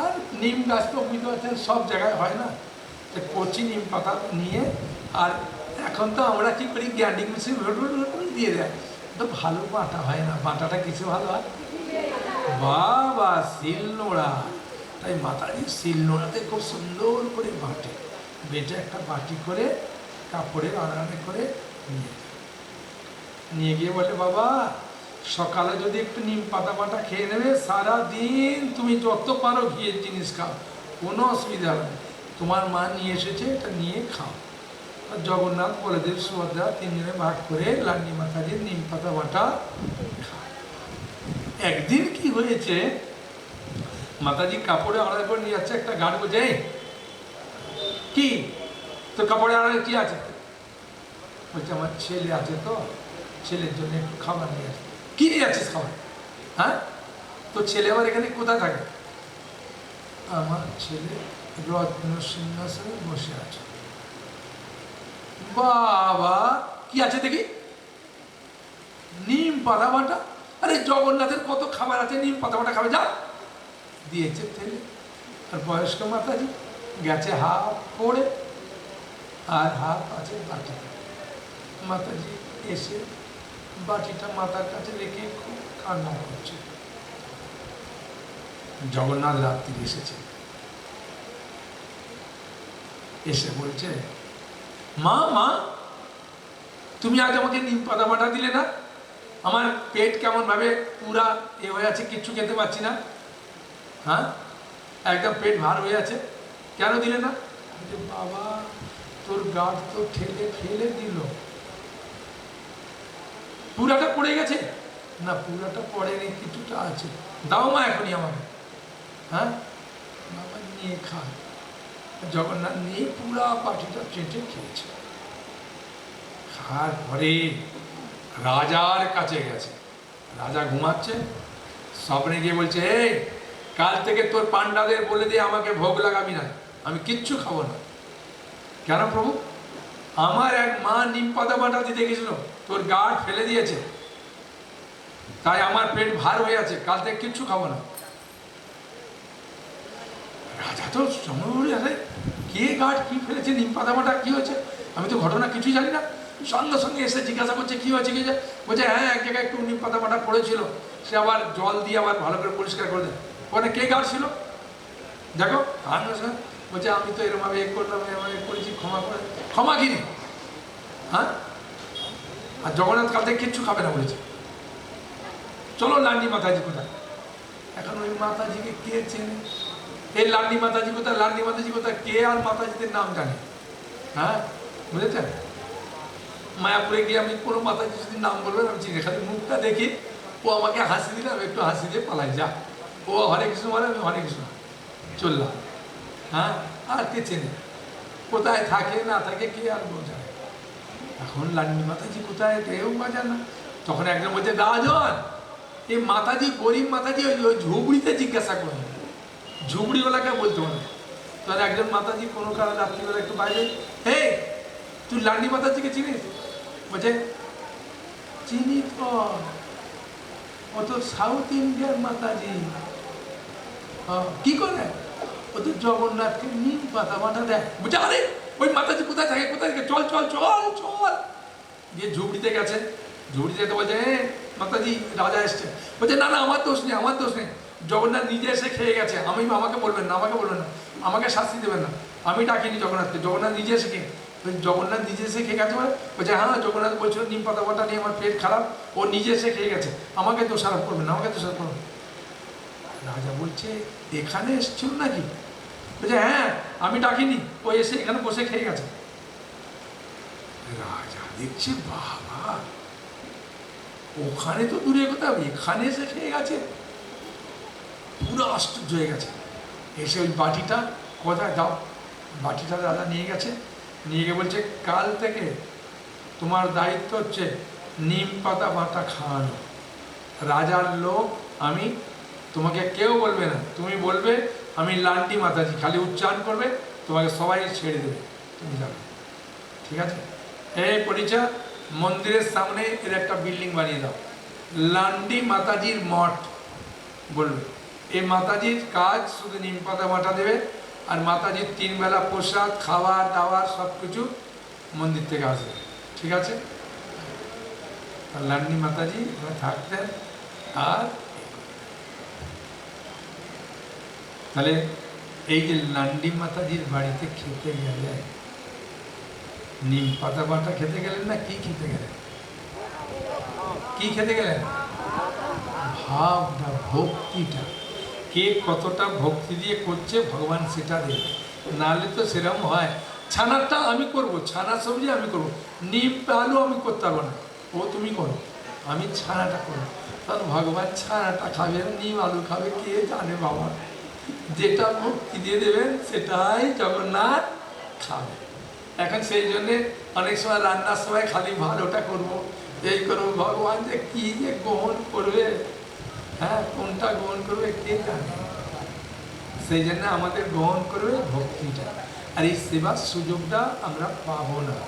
আর নিম গাছ তো বুঝতে পারছেন সব জায়গায় হয় না, কচি নিম পাতা নিয়ে, আর এখন তো আমরা কি করি গ্রাইন্ডিং মেশিন দিয়ে দেয়, তো ভালো বাটা হয় না, বাটাটা কিছু ভালো হয় বাবা, শিল নোড়া। তাই মাতাজি শিলনোড়াতে খুব সুন্দর করে বাটে, বেটে একটা বাটি করে কাপড়ে আড়াআড়ি করে নিয়ে গিয়ে বলে, বাবা সকালে যদি একটু নিম পাতা বাটা খেয়ে নেবে, সারা দিন তুমি যত পারো ঘিয়ের জিনিস খাও, কোনো অসুবিধা নেই, তোমার মা নিয়ে এসেছে, এটা নিয়ে খাও। আর জগন্নাথ, বলদেব, সুভদ্রা তিনজনে ভাগ করে লান্ডি মাতাজির নিম পাতা বাটা খায়। একদিন কি হয়েছে, মাতাজি কাপড়ে আড়াই করে নিয়ে যাচ্ছে, একটা গান বলছে, কি তো কাপড়ে আড়াই কি আছে? বলছে, আমার ছেলে আছে, তো ছেলের জন্য একটু খাবার নিয়ে আসে। কি নিয়ে যাচ্ছিস খাবার? হ্যাঁ, তো ছেলে আবার এখানে কোথায় থাকে? আমার ছেলে রত্ন সিংহাসনে বসে আছে। বাবা, কি আছে দেখি? নিম পাতা বাটা। আরে জগন্নাথের কত খাবার আছে, নিম পাতা বাটা খাবে, যা। দিয়েছে ছেলে। আর বয়স্ক মাতাজি গেছে হাফ পড়ে, আর হাফ আছে বাটিতে। মাতাজি এসে বাটিটা মাতার কাছে রেখে খুব কান্না করছে। জগন্নাথ রাত্রি এসেছে, এসে বলছে, মা মা তুমি আজ আমাকে নিম পাতা বাটা দিলে না, আমার পেট কেমন ভাবে পুরা এ হয়ে আছে, কিচ্ছু খেতে পাচ্ছি না, হ্যাঁ একদম পেট ভার হয়ে আছে, কেন দিলে না? বাবা তোর গাঁট তো ঠেলে ফেলে দিল, পুরাটা পড়ে গেছে। না, পুরাটা পড়েনি, কিছুটা আছে, দাও মা এখনই আমাকে। হ্যাঁ, বাবা নিয়ে খায়। জগন্নাথ নিয়ে পুরা বাটিটা চেটে খেয়েছে। খাওয়ার পরে রাজার কাছে গেছে, রাজা ঘুমাচ্ছে, স্বপ্নে গিয়ে বলছে, এই কাল থেকে তোর পান্ডাদের বলে দিয়ে আমাকে ভোগ লাগাবি না, আমি কিচ্ছু খাবো না। কেন প্রভু? আমার এক মা নিম পাতা বাটা দিতে গেছিল, তোর গাঢ় ফেলে দিয়েছে, তাই আমার পেট ভার হয়ে আছে, কাল থেকে কিচ্ছু খাবো না। রাজা তো সময় আছে, কে গাঢ় কি ফেলেছে, নিম পাতা বাটা কি হয়েছে, আমি তো ঘটনা কিছুই জানি না। সঙ্গে সঙ্গে এসে জিজ্ঞাসা করছে, কি হয়েছে কি? বলছে, হ্যাঁ এক জায়গায় একটু নিম পাতা বাটা পড়েছিল, সে আবার জল দিয়ে আবার ভালো করে পরিষ্কার করে দেয়। ওখানে কে গাঢ় ছিল দেখো? বলছে, আমি তো এরকমভাবে এ করলাম, এরকম করেছি, ক্ষমা করে। ক্ষমা কিনি? হ্যাঁ, আর জগন্নাথ কাল থেকে কিচ্ছু খাবে না বলেছে। চলো লান্ডি মাতাজি কোথায়? এখন ওই মাতাজিকে কে চেনে? এই লান্ডি মাতাজি কোথায়, লান্ডি মাতাজি কোথায়, কে আর মাতাজিদের নাম জানে? হ্যাঁ, বুঝেছেন? মায়াপুরে গিয়ে আমি কোনো মাতাজি যদি নাম বলবেন আমি চিনি, খালি মুখটা দেখি, ও আমাকে হাসি দিলে আমি একটু হাসি দিয়ে পালাই, যা। ও হরে কৃষ্ণ বলে, আমি হরে কৃষ্ণ, চললাম। হ্যাঁ, আর কে চেনে? কোথায় থাকে না থাকে কে আর বোঝায়? এখন লান্ডি মাতাজি কোথায় কেউ বাজায় না। তখন একজন বলছে, দাজন এই মাতাজি গরিব মাতাজি ওই ঝুবড়িতে জিজ্ঞাসা করুন, ঝুবড়িওয়ালাকে বলতে হবে। তখন একজন মাতাজি কোনো কারণে রাত্রিবেলা একটু বাইরে, হে তুই লান্ডি মাতাজিকে চিনিস? বলছে, চিনি তো, ও তো সাউথ ইন্ডিয়ার মাতাজি। কি করে? ও তো জগন্নাথকে নিম পাতা বাটা দেয়। বুঝা, আরে ওই মাতাজি কোথায় থাকে, কোথায় থাকে, চল চল চল চল। দিয়ে ঝুবড়িতে গেছে, ঝুবড়িতে তো বলছে, মাতাজি রাজা এসছে। বলছে, না না আমার দোষ নেই, আমার দোষ নেই, জগন্নাথ নিজে এসে খেয়ে গেছে, আমাকে বলবেন না, আমাকে বলবেন না, আমাকে শাস্তি দেবেন না, আমি ডাকিনি জগন্নাথকে, জগন্নাথ নিজে এসে খেয়ে। জগন্নাথ নিজে এসে খেয়ে গেছে বলে? বলছে, হ্যাঁ জগন্নাথ বলছিল নিম পাতা বাটা নিয়ে আমার পেট খারাপ, ও নিজে এসে খেয়ে গেছে, আমাকে দোষারোপ করবেন না, আমাকে দোষারোপ করবেন। রাজা বলছে, এখানে এসছিল নাকি? বলছে, হ্যাঁ আমি ডাকিনি, ও এসে এখানে বসে খেয়ে গেছে। রাজা দেখছে, বাবা ওখানে তো দূরে কোথাও, এখানে এসে খেয়ে গেছে, পুরো আশ্চর্য হয়ে গেছে। এসে ওই বাটিটা কোথায় দাও, বাটিটা রাজা নিয়ে গেছে, নিয়ে গিয়ে বলছে, কাল থেকে তোমার দায়িত্ব হচ্ছে নিম পাতা বাটা খাওয়ানো, রাজার লোক আমি, তোমাকে কেউ বলবে না, তুমি বলবে আমি লান্ডি মাতাজি, খালি উচ্চারণ করবে, তোমাকে সবাই ছেড়ে দেবে, তুমি যাবে, ঠিক আছে? এই পরিচা মন্দিরের সামনে এর একটা বিল্ডিং বানিয়ে দাও, লান্ডি মাতাজির মঠ বলবে। এই মাতাজির কাজ শুধু নিম পাতা বাটা দেবে, আর মাতাজির 3 বেলা প্রসাদ খাবার দাবার সব কিছু মন্দির থেকে আসবে, ঠিক আছে? লান্ডি মাতাজি থাকতেন। আর তাহলে এই যে লান্ডি মাতাজির বাড়িতে খেতে গেলে নিম পাতা বাটা খেতে গেলেন না কি খেতে গেলেন? কি খেতে গেলেন? ভাবটা, ভক্তিটা, কে কতটা ভক্তি দিয়ে করছে ভগবান সেটা দেবে। নাহলে তো সেরকম হয়, ছানাটা আমি করব, ছানা সবজি আমি করব, নিম আলু আমি করতে পারবো না, ও তুমি করো, আমি ছানাটা করবো। তাহলে ভগবান ছানাটা খাবে, নিম আলু খাবে, কে জানে বাবা। যেটা ভক্তি দিয়ে দেবেন সেটাই জগন্নাথ খাবে। এখন সেই জন্যে অনেক সময় রান্নার সময় খালি ভালোটা করবো, এই করবো, ভগবান যে কি যে গ্রহণ করবে, হ্যাঁ কোনটা গ্রহণ করবে কে জানে। সেই জন্য আমাদের গ্রহণ করবে ভক্তিটা। আর এই সেবার সুযোগটা আমরা পাবো না,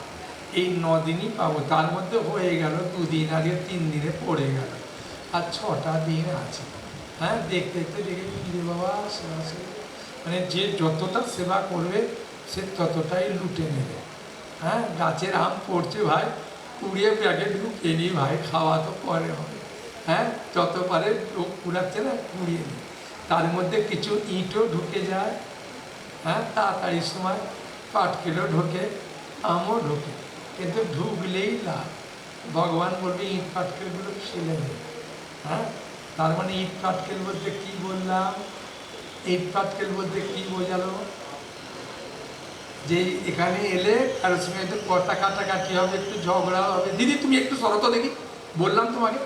এই 9 দিনই পাবো। তার মধ্যে হয়ে গেল 2 দিন আগে 3 দিনে পড়ে গেল, আর 6টা দিন আছে। হ্যাঁ দেখতে দেখতে দেখে ফিরে বাবা সেবা সেবা, মানে যে যতটা সেবা করবে সে ততটাই লুটে নেবে। হ্যাঁ গাছের আম পড়ছে ভাই, কুড়িয়ে প্যাকেট ঢুকিয়ে নি ভাই, খাওয়া তো পরে হবে। হ্যাঁ যত পারে লোক কুড়াচ্ছে না, কুড়িয়ে নি, তার মধ্যে কিছু ইঁটও ঢুকে যায়। হ্যাঁ তাড়াতাড়ি সময় পাটকেলও ঢোকে, আমও ঢোকে, কিন্তু ঢুকলেই লাভ। ভগবান বলবে ইট পাটকেলগুলো ফেলে নেবে। হ্যাঁ তার মানে ইট পাটকেল বলতে কি বললাম? ইট পাটকেল বলতে কি বোঝালো? যে এখানে এলে কারোর সঙ্গে একটু কথা কাটাকাটি হবে, একটু ঝগড়া হবে, দিদি তুমি একটু সরত দেখি, বললাম তোমাকে,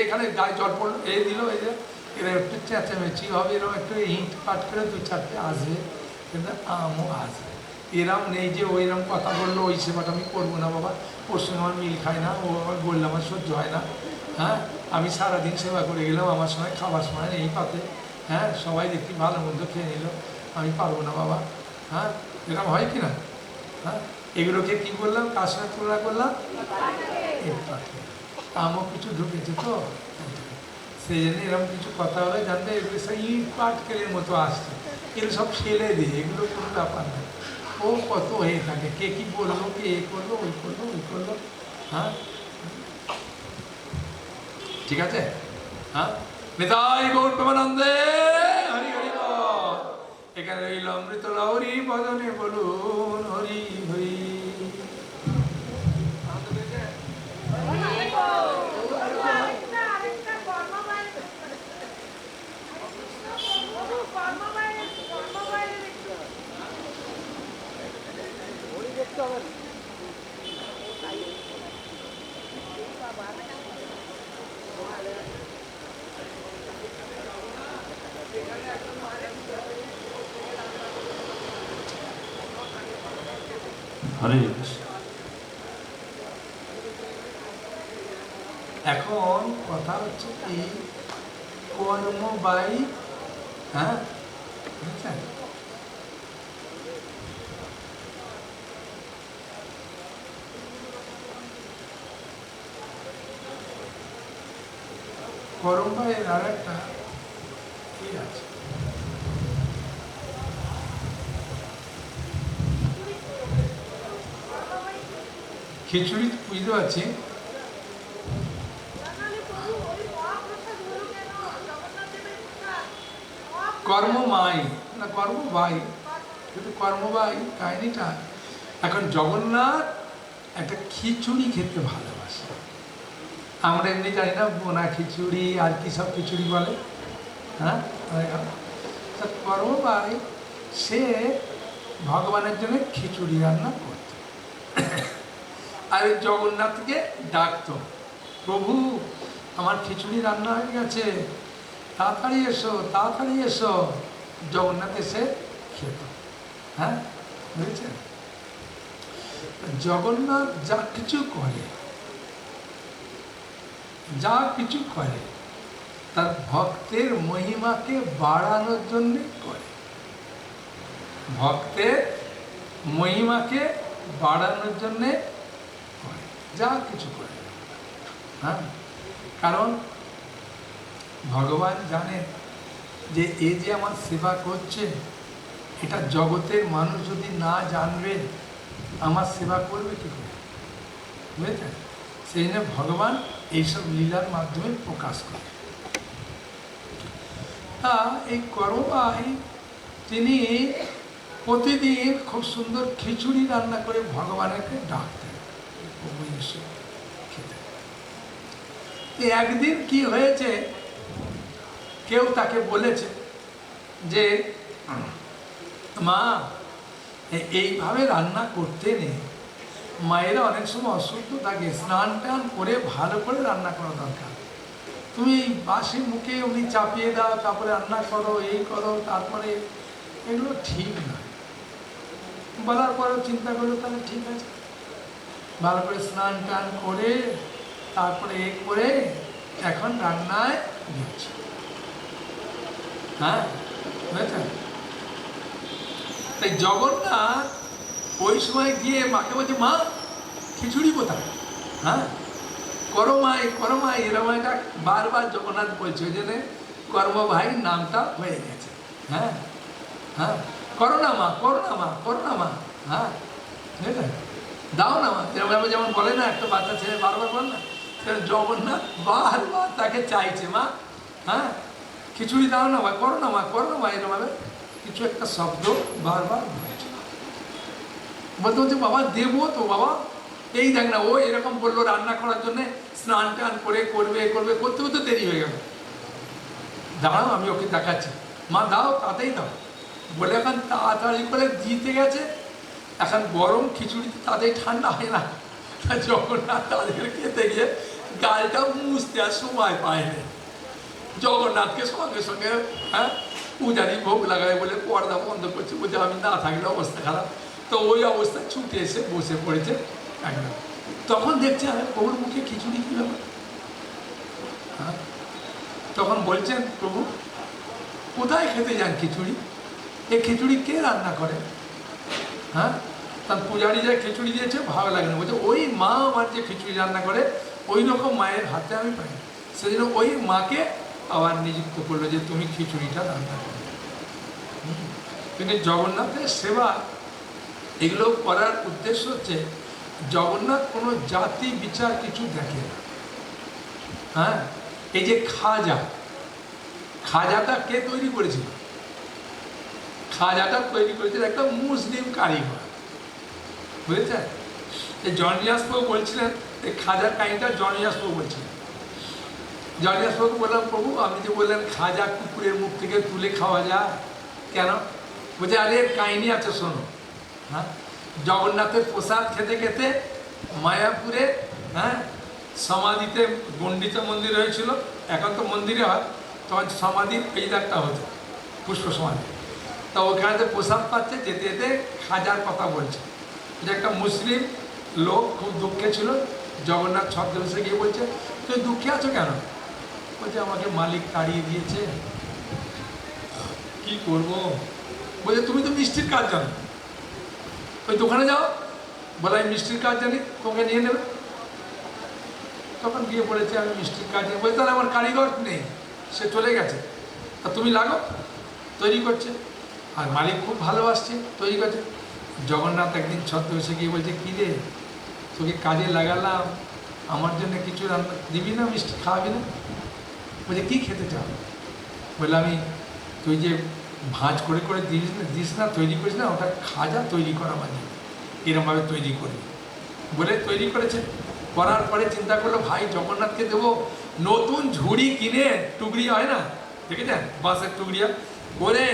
এখানে গায়ে জল পড়লো, দিল, এই যে এরা একটু চেঁচামেচি হবে, এরকম একটু ইট পাট করে 2-4টে আসবে, কিন্তু আমও আসবে। এরম নেই যে ওইরকম কথা বললো ওই সেবাটা আমি করবো না বাবা, ওর সঙ্গে আমার মিল খায় না, ও আমার বললে আমার সহ্য হয় না। হ্যাঁ আমি সারাদিন সেবা করে গেলাম, আমার সময় খাবার সময় এই পাতে, হ্যাঁ সবাই দেখি ভালো মন্দ খেয়ে নিল, আমি পারবো না বাবা। হ্যাঁ এরকম হয় কি না? হ্যাঁ এগুলোকে কি বললাম, কার সঙ্গে তুলনা করলাম? আমও কিছু ঢুকেছে তো, সেই জন্য এরকম কিছু কথা হবে, জানবে এগুলো সেই ইট পাটকেলের মতো আসছে, এগুলো সব ফেলে দিয়ে, এগুলো কোনো ব্যাপার না। ও কত হয়ে থাকে, কে কি বললো, কে এ করলো, ওই করলো, ওই করলো। হ্যাঁ ঠিক আছে। হ্যাঁ নিতাই গৌর প্রেমানন্দে হরি হরি বল। এখানে রইল অমৃত লাহরি বদনে বলুন হরি হরি। হরে কৃষ্ণ। এখন কথা হচ্ছে কি, কর্মবাই, হ্যাঁ বুঝছেন, কর্মবাইয়ের আর একটা কি আছে, খিচুড়ি বুঝতে পারছি, কর্মমাই না কর্মবাই, কিন্তু কর্মবাই কাহিনীটা, এখন জগন্নাথ একটা খিচুড়ি খেতে ভালোবাসে। আমরা এমনি জানি না বোনা খিচুড়ি আর কি সব খিচুড়ি বলে, হ্যাঁ তা কর্মবাই সে ভগবানের জন্য খিচুড়ি রান্না করত, আর জগন্নাথকে ডাকতো, প্রভু আমার খিচুড়ি রান্না হয়ে গেছে, তাড়াতাড়ি এসো, তাড়াতাড়ি এসো। জগন্নাথ এসে খেত। হ্যাঁ বুঝেছেন, জগন্নাথ যা কিছু করে, যা কিছু করে তার ভক্তের মহিমাকে বাড়ানোর জন্যে করে, ভক্তের মহিমাকে বাড়ানোর জন্যে করে, যা কিছু করে। হ্যাঁ কারণ ভগবান জানেন যে এই যে আমার সেবা করছে, এটা জগতের মানুষ যদি না জানবে আমার সেবা করবে কী করে, বুঝেছেন? সেই জন্য ভগবান এইসব লীলার মাধ্যমে প্রকাশ করে। তা এই করবাই তিনি প্রতিদিন খুব সুন্দর খিচুড়ি রান্না করে ভগবানকে ডাকতেন, প্রভু এসে খেতে। একদিন কি হয়েছে, কেউ তাকে বলেছে যে মা এইভাবে রান্না করতে নেই, মায়েরা অনেক সময় অসুস্থ থাকে, স্নান টান করে ভালো করে রান্না করা দরকার, তুমি এই বাসি মুখে উনি চাপিয়ে দাও, তারপরে রান্না করো, এই করো, তারপরে এগুলো ঠিক নয়। বলার পরেও চিন্তা করলো তাহলে ঠিক আছে, ভালো করে স্নান টান করে তারপরে এ করে এখন রান্নায় দিচ্ছি। হ্যাঁ, বুঝেছেন? তাই জগন্নাথ ওই সময় গিয়ে মাকে বলছে, মা খিচুড়ি কোথায়? হ্যাঁ, করমাই করমাই, এরকম একটা বারবার জগন্নাথ বলছে, ওই জন্য কর্মভাই নামটা হয়ে গেছে। হ্যাঁ হ্যাঁ, করোনা মা, করোনা মা, করোনা মা। হ্যাঁ, বুঝলেন? দাও না মা, যেমন বলে না একটা বাচ্চা ছেলে বারবার বল না, জগন্নাথ বারবার তাকে চাইছে, মা হ্যাঁ খিচুড়ি দাও না মা, করোনা মা, করোনা মা, এরকমভাবে কিছু একটা শব্দ বারবার বলছে। বলতে বলছে বাবা দেবো তো বাবা, এই দেখ না ও এরকম বললো রান্না করার জন্যে, স্নান টান করে করবে করবে করতে করতে দেরি হয়ে গেল, দাঁড়াও আমি ওকে দেখাচ্ছি, মা দাও তাতেই দাও বলে এখন তাড়াতাড়ি করে দিতে গেছে। এখন গরম খিচুড়ি তাদের ঠান্ডা হয় না, জগন্নাথ তাদের খেতে গিয়ে গালটা মুছতে আর সময় পায়নি। জগন্নাথকে সঙ্গে সঙ্গে হ্যাঁ পূজারি ভোগ লাগায় বলে পর্দা বন্ধ করছে, বলছে আমি না থাকলে অবস্থা খারাপ। তো ওই অবস্থায় ছুটে এসে বসে পড়েছে একদম। তখন দেখছে প্রভুর মুখে খিচুড়ি কী ব্যাপার। হ্যাঁ, তখন বলছেন প্রভু কোথায় খেতে যান খিচুড়ি, এই খিচুড়ি কে রান্না করে? হ্যাঁ, তার পূজারি যে খিচুড়ি দিয়েছে ভালো লাগে না, বলছে ওই মা আমার যে খিচুড়ি রান্না করে ওই রকম মায়ের হাতে আমি পাই, সেজন্য ওই মাকে আবার নিযুক্ত করলো যে তুমি খিচুড়িটা রান্না করো। কিন্তু জগন্নাথের সেবা এগুলো করার উদ্দেশ্য হচ্ছে জগন্নাথ কোনো জাতি বিচার কিছু দেখে না। হ্যাঁ, এই যে খাজাটা কে তৈরি করেছিল? খাজাটা তৈরি করেছিল একটা মুসলিম কারিগর, বুঝেছেন? এই জনিয়াস প্রভু বলছিলেন, এই খাজার কাহিনীটা জনিয়াস প্রভু বলছিলেন। জনিয়াস প্রভু বললাম প্রভু আপনি যে বললেন খাজা কুকুরের মুখ থেকে তুলে খাওয়া যায় কেন? বলছে আরে এর কাহিনী আছে শোনো। হ্যাঁ, জগন্নাথের প্রসাদ খেতে খেতে মায়াপুরে হ্যাঁ সমাধিতে গণ্ডিত মন্দির হয়েছিল, এখন তো মন্দিরে হয়, তখন সমাধির পেইদারটা হতো পুষ্প সমাধি। তা ওখানে প্রসাদ পাচ্ছে, যেতে যেতে খাজার কথা বলছে, যে একটা মুসলিম লোক খুব দুঃখে ছিল, জগন্নাথ ছদ্মবেশে গিয়ে বলছে তুমি দুঃখে আছো কেন? বলছে আমাকে মালিক তাড়িয়ে দিয়েছে, কি করব? বলছে তুমি তো মিষ্টির কাজ জানো, ওই দোকানে যাও, বলে আমি মিষ্টির কাজ জানি, তোমাকে নিয়ে নেবে। তখন গিয়ে বলেছে আমি মিষ্টির কাজ জানি। বলছে তাহলে আমার কারিগর নেই, সে চলে গেছে, তা তুমি লাগো। তৈরি করছে, আর মালিক খুব ভালোবাসছে, তৈরি করছে। জগন্নাথ একদিন ছদ্মবেশে গিয়ে বলছে কী রে তোকে কাজে লাগালাম, আমার জন্য কিছু রান্না দিবি না, মিষ্টি খাওয়াবি না? বলছে কী খেতে চাও? বললে আমি তুই যে ভাঁজ করে করে দিস না তৈরি করিস না, ওটা খাজা তৈরি করা মানে এরমভাবে তৈরি করি বলে তৈরি করেছে। করার পরে চিন্তা করলো ভাই জগন্নাথকে দেবো, নতুন ঝুড়ি কিনে, টুকরি হয় না দেখেছেন বাঁশের টুকরিয়া করে,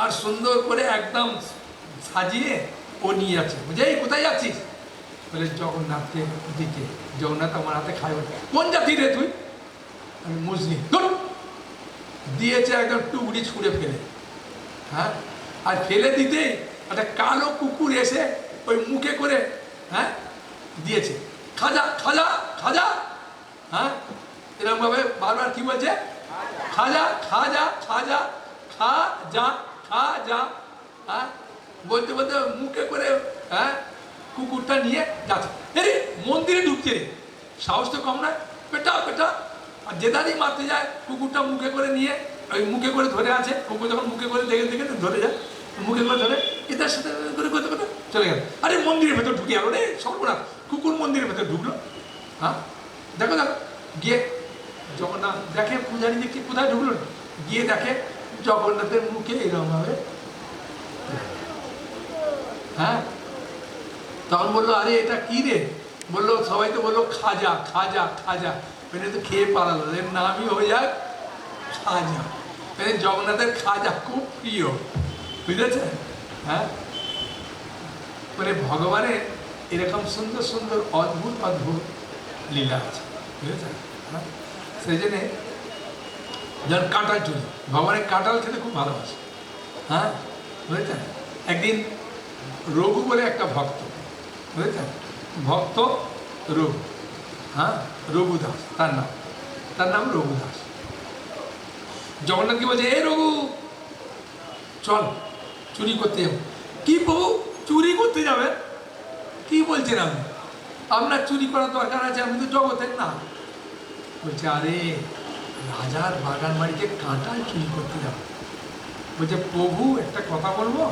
আর সুন্দর করে একদম সাজিয়ে ও নিয়ে যাচ্ছে। বুঝে এই কোথায় যাচ্ছিস? বলে জগন্নাথকে দিতে। জগন্নাথ আমার হাতে খায়। কোন জাতি রে তুই? আমি মুসলিম। দিয়েছে একদম টুকরি ছুঁড়ে ফেলে। হ্যাঁ, আর ফেলে দিতেই একটা কালো কুকুর এসে ওই মুখে করে হ্যাঁ দিয়েছে খাজা খাজা খাজা। হ্যাঁ, এরকমভাবে বারবার কি বলছে খাজা খাজা খাজা খাজা খাজা। হ্যাঁ, বলতে বলতে মুখে করে হ্যাঁ কুকুরটা নিয়ে যাচ্ছে। এরে মন্দিরে ঢুকছে রে, সাহস তো কম নয়, পেটা পেটা। আর যেদারই মারতে যায় কুকুরটা মুখে করে নিয়ে ওই মুখে করে ধরে আছে। কুকুর যখন মুখে করে দেখে দেখে ধরে যায়, মুখে করে ধরে এটার সাথে করে করতে করতে চলে গেল। আরে মন্দিরের ভেতর ঢুকে গেল রে, সর্বনাশ, কুকুর মন্দিরের ভেতর ঢুকলো। হ্যাঁ, দেখো দেখো গিয়ে জগন্নাথ দেখে পূজারী যে কি কোথায় ঢুকলো, গিয়ে দেখে জগন্নাথের মুখে এরকমভাবে হ্যাঁ, তখন বললো আরে এটা কি রে, বললো সবাই তো বললো খাজা খাজা খাজা, মানে তো খেয়ে পালালো, এর নামই হয়ে যায় খাজা, মানে জগন্নাথের খাজা খুব প্রিয়, বুঝেছে? হ্যাঁ, মানে ভগবানের এরকম সুন্দর সুন্দর অদ্ভুত অদ্ভুত লীলা আছে, বুঝেছেন? হ্যাঁ, সেই জন্যে যেমন কাঁঠাল চুরি, ভগবানের কাঁঠাল খেতে খুব ভালোবাসে। হ্যাঁ, বুঝেছেন? একদিন রঘু বলে একটা ভক্ত, বুঝেছেন? ভক্ত রঘু, হ্যাঁ, রঘুদাস তার নাম রঘুদাস। জগন্নাথকে বলছে এ রঘু চল চুরি করতে যাবো। কি প্রভু চুরি করতে যাবে? কি বলছেন আপনি? আপনার চুরি করার দরকার আছে, আমি তো জগতের না। বলছে আরে রাজার বাগান বাড়িতে কাঁঠাল চুরি করতে যাবো। বলছে প্রভু একটা কথা বলবো,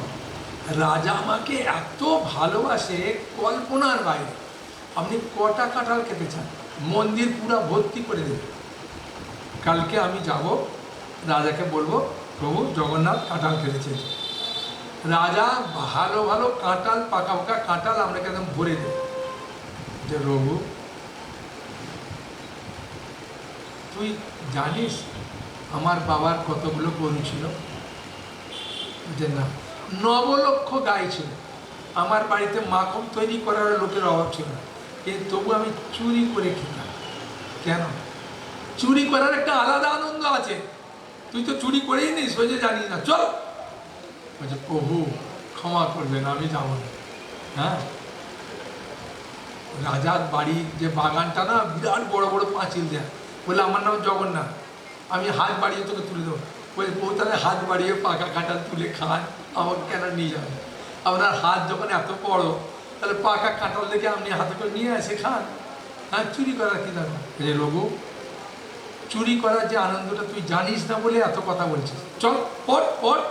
রাজা আমাকে এত ভালোবাসে কল্পনার বাইরে, আপনি কটা কাঁঠাল খেতে চান? মন্দির পুরা ভর্তি করে দেবে। কালকে আমি যাব, রাজাকে বলবো প্রভু জগন্নাথ কাঁঠাল খেতে চেয়েছে। রাজা ভালো ভালো কাঁঠাল, পাকা পাকা কাঁঠাল আপনাকে একদম ভরে দেবে। যে রঘু তুই জানিস আমার বাবার কতগুলো গরু ছিল? যে না, 9 লক্ষ গাই ছিল। আমার বাড়িতে মাখন তৈরি করার লোকের অভাব ছিল না, কিন্তু তবু আমি চুরি করে খেতাম। কেন? চুরি করার একটা আলাদা আনন্দ আছে, তুই তো চুরি করেই নিস, ওই যে জানিস না, চল। বলছে প্রভু ক্ষমা করবেন, আমি যাব না। হ্যাঁ, রাজার বাড়ির যে বাগানটা না, বিরাট বড় বড় পাঁচিল দেয়া। বলে আমার নাম জগন্নাথ, আমি হাত বাড়িয়ে তোকে তুলে দেবো। বলে বউ তাহলে হাত বাড়িয়ে পাকা কাঁঠাল তুলে খান, আমাকে কেন নিয়ে যাবেন? আপনার হাত যখন এত বড়, তাহলে পাকা কাঁঠাল দেখে আপনি হাতে করে নিয়ে আসে খান। হ্যাঁ, চুরি করার কি দরকার? রঘু চুরি করার যে আনন্দটা তুই জানিস না বলে এত কথা বলছিস, চল পট পট।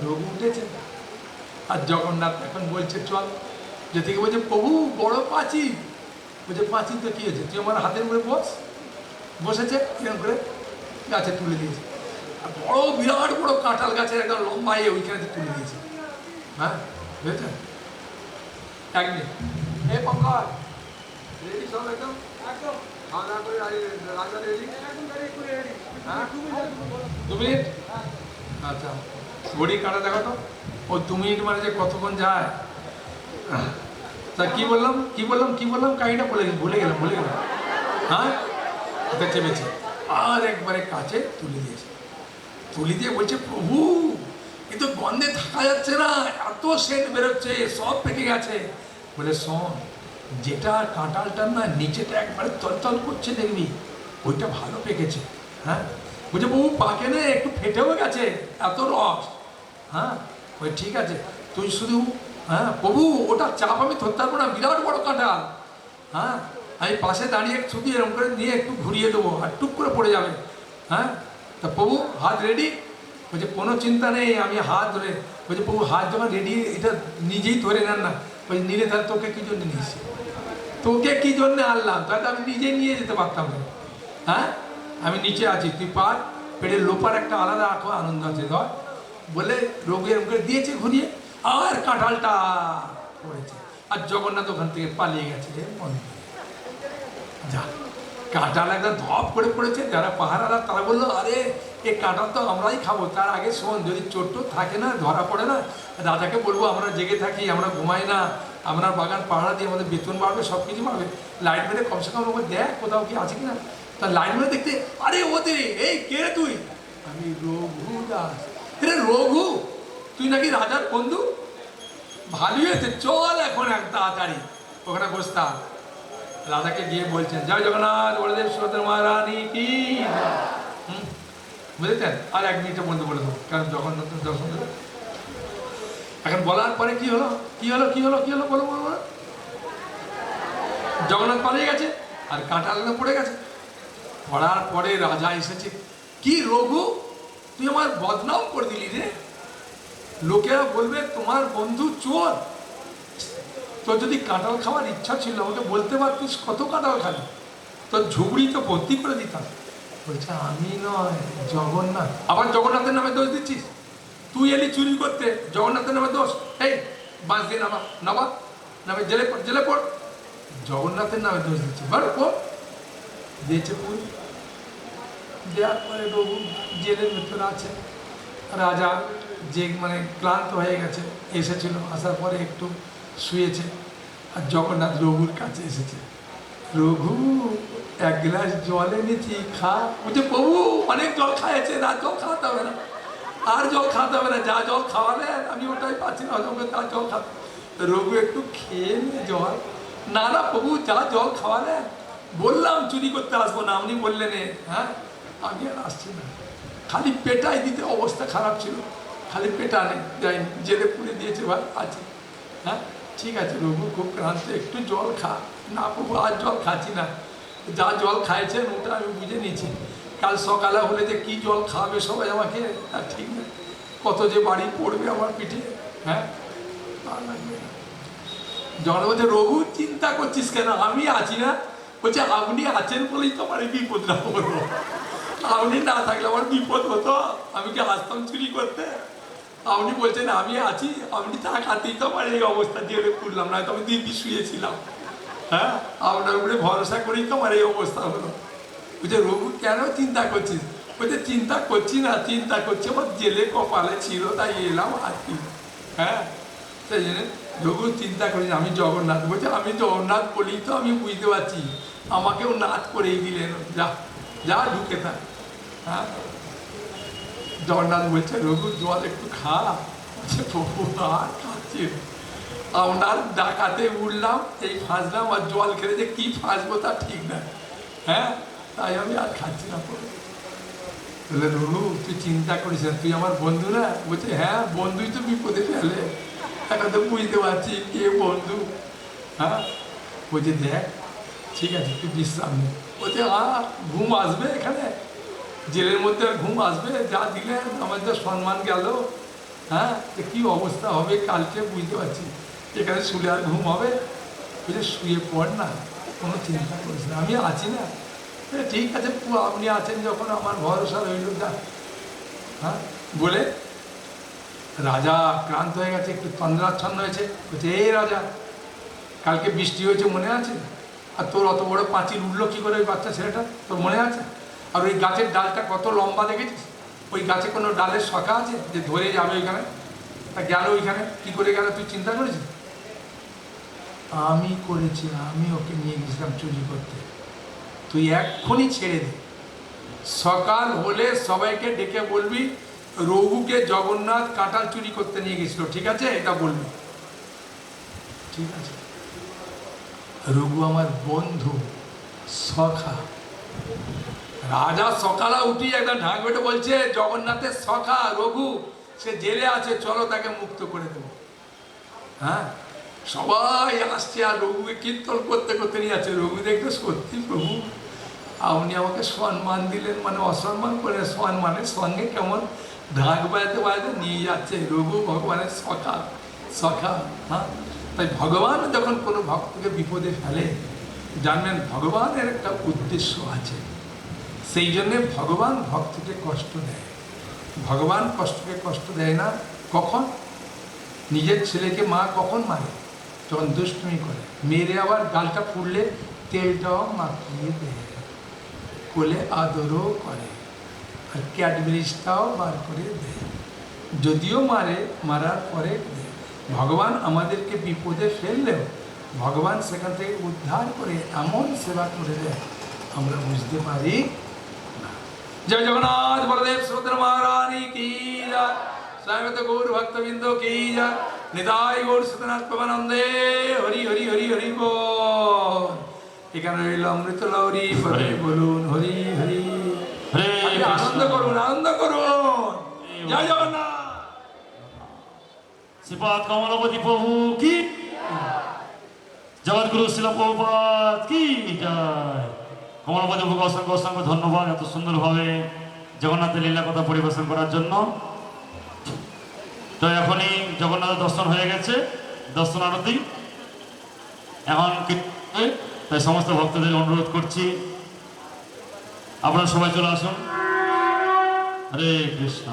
রঘু উঠেছে, আর জগন্নাথ এখন বলছে চল। যে থেকে বলছে প্রভু বড় পাঁচিল। বলছে পাঁচিল তো কি হয়েছে, তুই আমার হাতের উপরে বস। বসেছে কিরম করে, গাছে তুলে দিয়েছে। আর বড় বিরাট বড় কাঁঠাল গাছের একদম লম্বা ওইখানে তুলে দিয়েছে। হ্যাঁ, বুঝেছেন? এক মিনিট, এ পঙ্কজ রেডি সব একদম একদম খাওয়া দাওয়া করে রাজা রেডি। 2 মিনিট, আচ্ছা ঘড়ি কাটা দেখো তো, ও 2 মিনিট মানে যে কতক্ষণ যায়। তা কি বললাম কি বললাম কি বললাম, কাহিনীটা ভুলে গেলাম। হ্যাঁ, এটা চেপেছে আর একবারে কাছে তুলে দিয়েছে। তুলে দিয়ে বলছে প্রভু এ তো গন্ধে থাকা যাচ্ছে না, এত সেন্ট বেরোচ্ছে, সব পেকে গেছে। বলে শোন, যেটা কাঁঠালটার না নিচেটা একবারে তলতল করছে দেখবি, ওইটা ভালো পেকেছে। হ্যাঁ, বলছে প্রভু পাকে না, একটু ফেটেও গেছে, এত রস। হ্যাঁ, ওই ঠিক আছে, তুই শুধু হ্যাঁ প্রভু ওটা চাপ আমি ধরতে পারবো না, বিরাট বড় কাঁঠাল। হ্যাঁ, আমি পাশে দাঁড়িয়ে শুধু এরকম করে নিয়ে একটু ঘুরিয়ে দেবো, আর টুক করে পড়ে যাবে। হ্যাঁ, তা প্রভু হাত রেডি? বলছে কোনো চিন্তা নেই, আমি হাত ধরে। বলছে প্রভু হাত যখন রেডি, এটা নিজেই ধরে নেন না। বলছে নিলে তাহলে তোকে কী জন্য নিয়েছি? তোকে কী জন্যে আনলাম? তাহলে আমি নিজে নিয়ে যেতে পারতাম না। হ্যাঁ, আমি নিচে আছি, তুই পার, পেটের লোপার একটা আলাদা আনন্দ আছে ধর। বলে রোগী এরকম করে দিয়েছে ঘুরিয়ে, আর কাঁঠালটা পড়েছে। আর জগন্নাথ ওখান থেকে পালিয়ে গেছে মন্দিরে। যা, কাঁঠাল একদম ধপ করে পড়েছে। যারা পাহারাদার তারা বললো আরে এ কাঁঠাল তো আমরাই খাবো, তার আগে শোন, যদি চোট থাকে না, ধরা পড়ে না, রাজাকে বলবো আমরা জেগে থাকি, আমরা ঘুমাই না, আমরা বাগান পাহারা দিয়ে আমাদের বেতন বাড়বে, সব কিছু বাড়বে। লাইট মেরে কমসে কম ওকে দেখ কোথাও কি আছে কিনা। তা লাইট মেরে দেখতে, আরে ওদের এই কে তুই? আমি রঘু দাস। রে রঘু, তুই নাকি রাজার বন্ধু? ভালোই হয়েছে, চল এখন এক তাড়াতাড়ি ওখানে বসতাম। রাজাকে গিয়ে বলছেন জয় জগন্নাথ বলদেব সুভদ্রা মহারানী কি। বুঝেছেন? আর 1 মিনিটে বন্ধু বলে দেবো, কারণ জগন্নাথ দর্শন দেবে। এখন বলার পরে কি হলো কি হলো কি হলো কি হলো বলো বলো। জগন্নাথ পালিয়ে গেছে, আর কাঁঠাল পড়ে গেছে। পড়ার পরে রাজা এসেছে, কি রঘু তুই আমার বদনাম করে দিলি রে, লোকেরা বলবে তোমার বন্ধু চোর। তোর যদি কাঁঠাল খাওয়ার ইচ্ছা ছিল আমাকে বলতে পারতিস, কত কাঁঠাল খাবি, তোর ঝুবড়ি তো ভর্তি করে দিতাম। বলছে আমি নয়, জগন্নাথ। আবার জগন্নাথের নামে দোষ দিচ্ছিস? তুই এলি চুরি করতে, জগন্নাথের নামে দোষ। এই বাঁশ দিয়ে নামা, নামা, নামে জেলে পড়, জেলে পড়। জগন্নাথের নামে দোষ দিচ্ছে, বারো পড়। দিয়েছে পুরী। দেওয়ার পরে রঘু জেলের ভেতরে আছে। রাজা যে মানে ক্লান্ত হয়ে গেছে এসেছিল, আসার পরে একটু শুয়েছে, আর জগন্নাথ রঘুর কাছে এসেছে। রঘু এক গ্লাস জল এনেছি, খা। বলছে প্রভু অনেক জল খাইয়েছে, আর জল খাওয়াতে হবে না, আর জল খাওয়াতে হবে না, যা জল খাওয়ালেন আমি ওটাই পাচ্ছি না, তার জল খাওয়া। রঘু একটু খেয়ে নিয়ে জল, না না প্রভু যা জল খাওয়ালেন, বললাম চুরি করতে আসবো না, আপনি বললেন হ্যাঁ আমি আর আসছি না। খালি পেটাই দিতে, অবস্থা খারাপ ছিল, খালি পেটানে যাইনি, জেলে পুড়ে দিয়েছে ভাই, আছে। হ্যাঁ ঠিক আছে রঘু খুব ক্লান্ত, একটু জল খা। না প্রভু আর জল খাচ্ছি না, যা জল খাইছেন ওটা আমি বুঝে নিয়েছি, কাল সকালে হলে যে কি জল খাবে সবাই আমাকে, আর ঠিক না, কত যে বাড়ি পড়বে আমার পিঠে। হ্যাঁ জন বলছে রঘু চিন্তা করছিস কেন, আমি আছি না। বলছে আপনি আছেন বলেই তো আমার বিপদটা হলো, আপনি না থাকলে আমার বিপদ হতো, আমি কি আসতাম চুরি করতে? আপনি বলছেন আমি আছি, আপনি থাকাতেই তো আমার এই অবস্থা জেলে পুরলাম, না তো আমি দিব্যি শুয়েছিলাম। হ্যাঁ আপনার উপরে ভরসা করেই তো আমার এই অবস্থা হলো। বলছে রঘু কেন চিন্তা করছিস? বলছে চিন্তা করছি না, চিন্তা করছি আমার জেলে কপালে ছিল তাই এলাম আর কি। হ্যাঁ সেই জন্য রঘু চিন্তা করিস আমি জগন্নাথ। বলছে আমি জগন্নাথ বলেই তো আমি বুঝতে পারছি, আমাকেও নাচ করেই দিলেন, যা যা ঢুকে থাক। হ্যাঁ জগন্নাথ বলছে রঘু জল একটু খা। বলছে প্রভু আর খাচ্ছি, আপনার ডাকাতে উঠলাম, এই ফাঁসলাম, আর জল খেলে যে কি ফাঁসবো তা ঠিক না। হ্যাঁ তাই আমি আর খাচ্ছি না। বলে রঘু তুই চিন্তা করিস না, তুই আমার বন্ধু না? বলছে হ্যাঁ বন্ধুই তো বিপদে ফেলে, এখন তো বুঝতে পারছি কে বন্ধু। হ্যাঁ বলছে দেখ ঠিক আছে তুই বিশ্রাম নে। বলছে হ্যাঁ ঘুম আসবে এখানে, জেলের মধ্যে আর ঘুম আসবে? যা দিলেন আমার যা সম্মান গেল, হ্যাঁ কী অবস্থা হবে কালকে বুঝতে পারছি, এখানে শুলে আর ঘুম হবে? বলছে শুয়ে পড় না, কোনো চিন্তা করিস না, আমি আছি না। ঠিক আছে আপনি আছেন যখন আমার ভরসা রইল, যা। হ্যাঁ বলে রাজা ক্লান্ত হয়ে গেছে, একটু তন্দ্রাচ্ছন্ন হয়েছে। বলছে এই রাজা কালকে বৃষ্টি হয়েছে মনে আছে? আর তোর অত বড় পাঁচিল উঠলো কী করে ওই বাচ্চা ছেলেটা, তোর মনে আছে? আর ওই গাছের ডালটা কত লম্বা দেখেছিস? ওই গাছে কোনো ডালের শাখা আছে যে ধরে যাবে ওইখানে? তা গেল ওইখানে কী করে গেল তুই চিন্তা করেছিস? আমি করেছি, আমি ওকে নিয়ে গেছিলাম চুরি করতে, তুই এক্ষুনি ছেড়ে দে। সকাল হলে সবাইকে ডেকে বলবি রঘুকে জগন্নাথ কাঁঠাল চুরি করতে নিয়ে গেছিল, ঠিক আছে? এটা বলবি, ঠিক আছে? রঘু আমার বন্ধু সখা। রাজা সকালে উঠি একটা ঢাক বেটে বলছে জগন্নাথের সখা রঘু, সে জেলে আছে, চলো তাকে মুক্ত করে দেবো। হ্যাঁ সবাই আসছে আর রঘুকে কীর্তন করতে করতে নিয়ে যাচ্ছে। রঘু দেখতে সত্যি প্রভু আপনি আমাকে সম্মান দিলেন, মানে অসম্মান করে সম্মানের সঙ্গে কেমন ঢাক বাজাতে বাজাতে নিয়ে যাচ্ছে। রঘু ভগবানের সখা, সখা। হ্যাঁ তাই ভগবান যখন কোনো ভক্তকে বিপদে ফেলে জানবেন ভগবানের একটা উদ্দেশ্য আছে, সেই জন্যে ভগবান ভক্তকে কষ্ট দেয়। ভগবান কষ্ট দেয় না কখন? নিজের ছেলেকে মা কখন মারে? যখন দুষ্টুমি করে, মেরে আবার গালটা ফুললে তেলটাও মাখিয়ে দেয়, কোলে আদরও করে, আর ক্যাডবেরিজটাও বার করে দেয়, যদিও মারে, মারার পরে দেয়। ভগবান আমাদেরকে বিপদে ফেললেও ভগবান সেখান থেকে উদ্ধার করে এমন সেবা করে দেয় আমরা বুঝতে পারি না। জয় জগন্নাথ বলদেব সুভদ্র মহারানী কি জয়, স্বাগত গৌর ভক্তবৃন্দ কি জয়, নিতাই গৌর সত্যনাথ প্রভানন্দে, হরি হরি হরি হরি বল। এখানে রইল অমৃত লহরী, বলুন হরি হরি, আনন্দ করুন, আনন্দ করুন। জয় জগন্নাথ। শ্রীপাদ কমলপতি প্রভু কি, জগৎগুরু শিল প্রভুপাদ কি জয়। কমলপতি প্রভুকে অসংখ্য অসংখ্য ধন্যবাদ এত সুন্দরভাবে জগন্নাথের লীলা কথা পরিবেশন করার জন্য। তো এখনই জগন্নাথের দর্শন হয়ে গেছে, দর্শন আরতি এখন, তাই সমস্ত ভক্তদের অনুরোধ করছি আপনারা সবাই চলে আসুন। হরে কৃষ্ণ।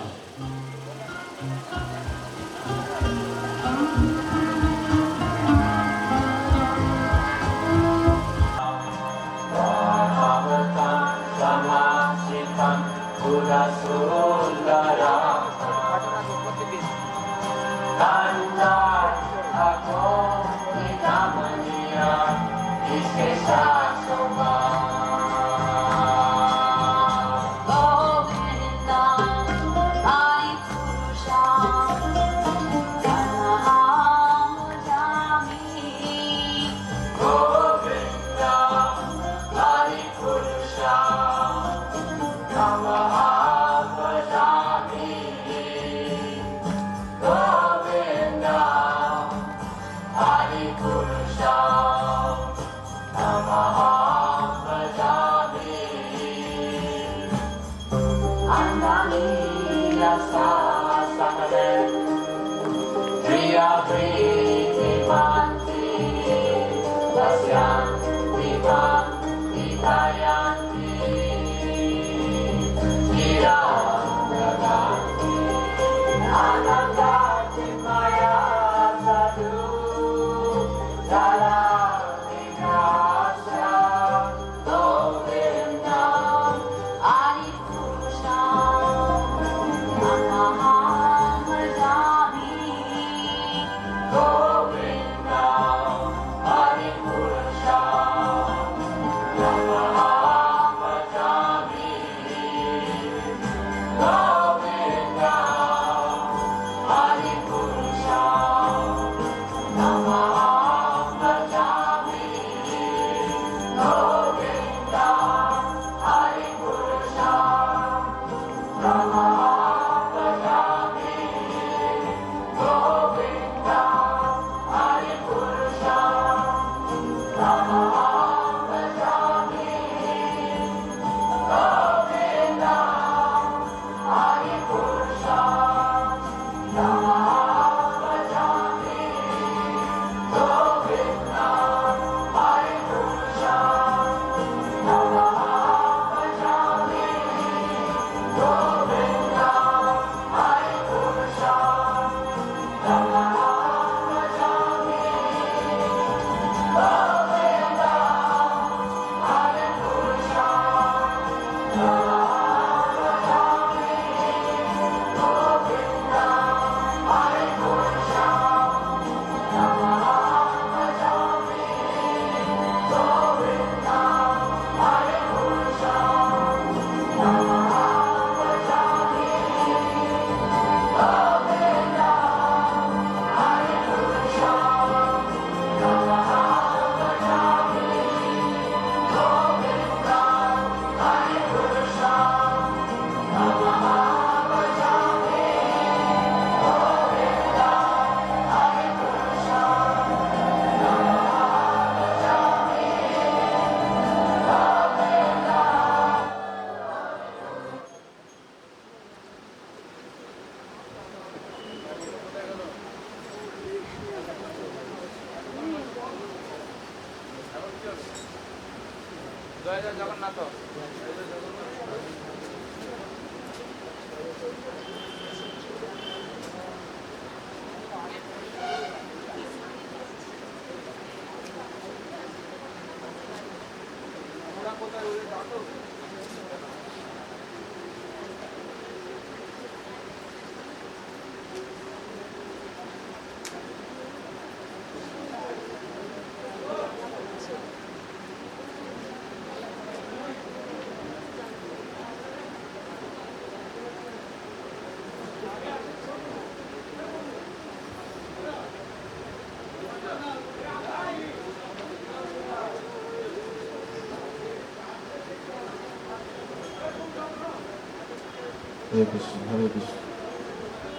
हरे कृष्ण हरे कृष्ण।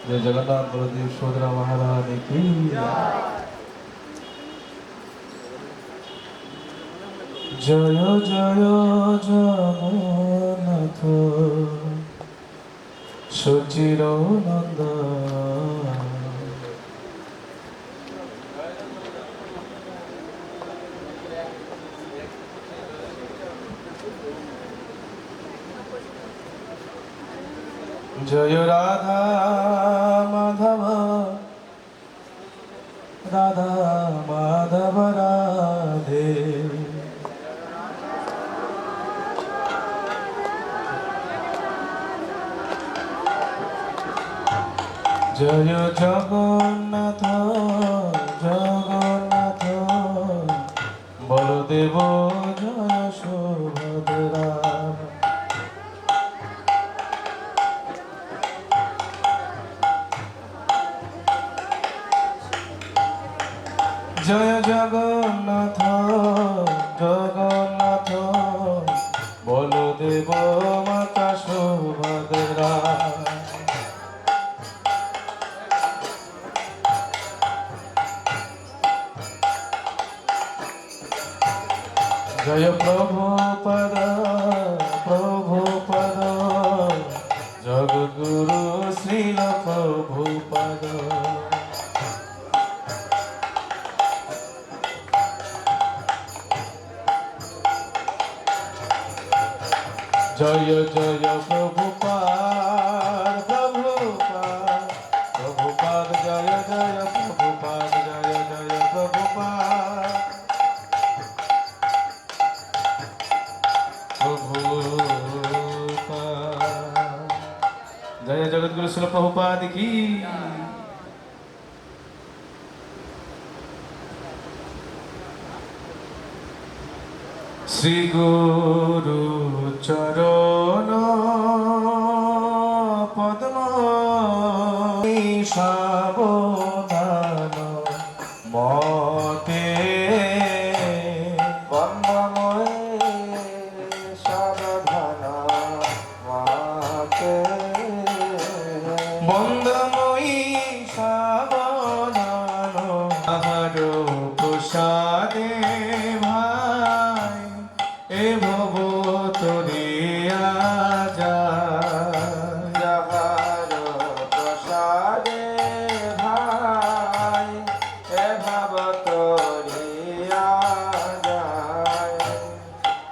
जय जगन्नाथ बलदेव सुभद्रा महाराज की जय जय जगन्नाथ सुचिरानंद। जय राधा রাধা মাধব রাধে। জয় জগন্নাথ জগন্নাথ, বলদেব জয় সুভদ্রা। জয় জগন্নাথ জগন্নাথ, বলদেব মাতা সুভদ্রা। জয় প্রভুপদ প্রভুপদ, জগদ্গুরু শ্রীল প্রভুপদ। জয় জয় প্রভুপাদ প্রভুপাদ প্রভুপাদ, জয় জয় প্রভুপাদ, জয় জয় প্রভুপাদ প্রভুপাদ। জয় জগদ্গুরু শিল প্রভুপাদ কি। শ্রী গুরু চরণ পদ্ম সাবধান মতে, বন্দময়ে সাবধান মতে, বন্দময়ী সাবধান আহার প্রসাদে ভাই এ ভব তরিয়া যায়। যাহার প্রসাদে ভাই এ ভব তরিয়া যায়।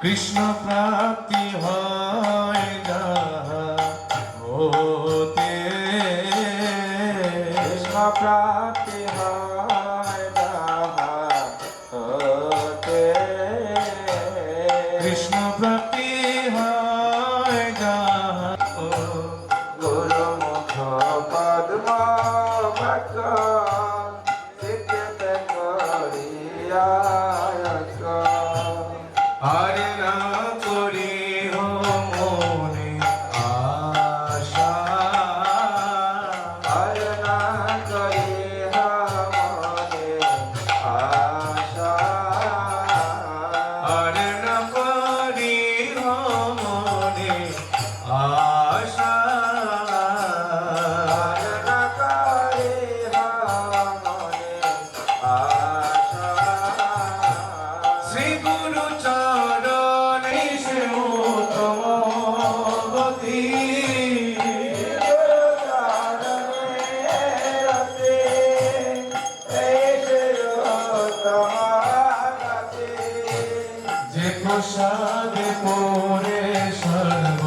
কৃষ্ণ প্রাপ্তি হয় যাহা হতে, কৃষ্ণ প্রাপ্তি হয় যাহা হতে, কৃষ্ণ প্রাপ্তি হয় যাহা। গুরুমুখ পদ্ম বাক্য শিক্ষিত করিয়া, হরে না করি হো মনে আশা, হরে না করি হো মনে আশা, হরে না করি হো মনে আশা, হরে না করি হো মনে আশা। শ্রী গুরু চরণে সে উত্তম গতি, যে প্রসাদে পরে সর্ব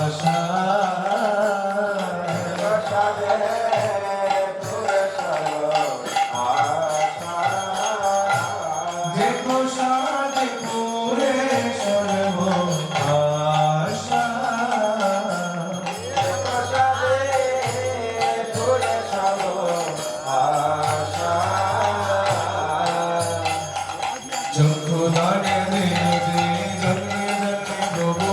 আশা, প্রসাদে পরে সর্ব আশা, যে প্রসাদে পরে সর্ব আশা, প্রসাদে পরে সর্ব আশা। চক্ষু দানে জন্মে জন্মে প্রভু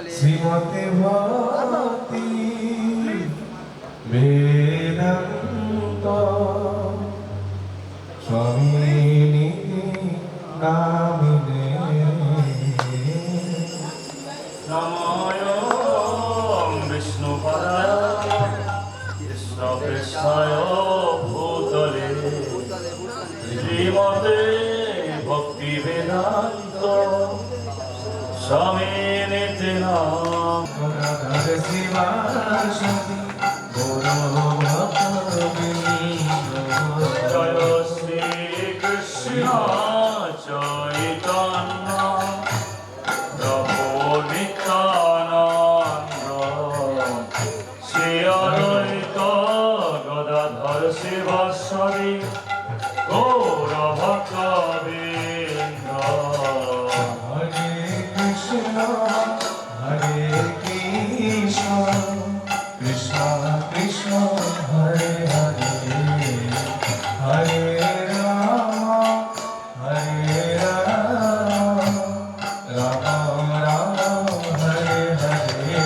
শ্রীমতে ভক্তি বেদান্ত স্বামী নিধি নামিনে নময় বিষ্ণুপদায় কৃষ্ণপৃষ্ঠায় ভূতলে শ্রীমতে ভক্তি বেদান্ত স্বামী নিতে নাম গদাধর শিবাসতি জয় শ্রী কৃষ্ণ চৈতন্য প্রভু নিত্যানন্দ শ্রী অদ্বৈত গদাধর শিবাসতি গৌর ভক্তবৃন্দ হরে কৃষ্ণ কৃষ্ণ কৃষ্ণ হরে হরে হরে রাম রাম রাম হরে হরে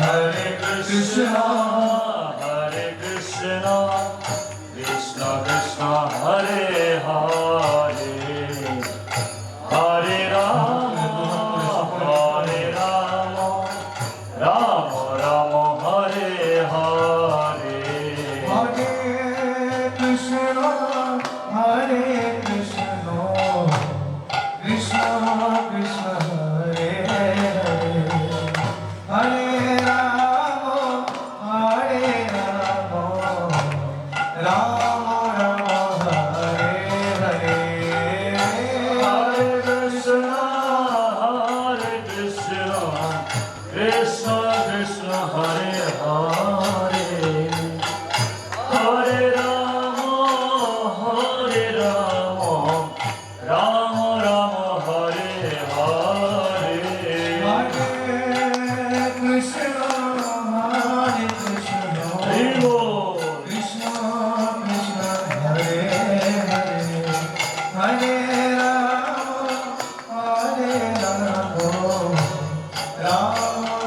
হরে কৃষ্ণ হরে কৃষ্ণ কৃষ্ণ কৃষ্ণ হরে হরে হরে রাম রাম রাম হরে হরে হরে কৃষ্ণ কৃষ্ণ কৃষ্ণ হরে হরে রাম রাম রাম হরে হরে হরে কৃষ্ণ কৃষ্ণ কৃষ্ণ হরে হরে হরে রাম রাম রাম হরে হরে হরে কৃষ্ণ হরি বল। কৃষ্ণ কৃষ্ণ হরে হরে হরে রাম রাম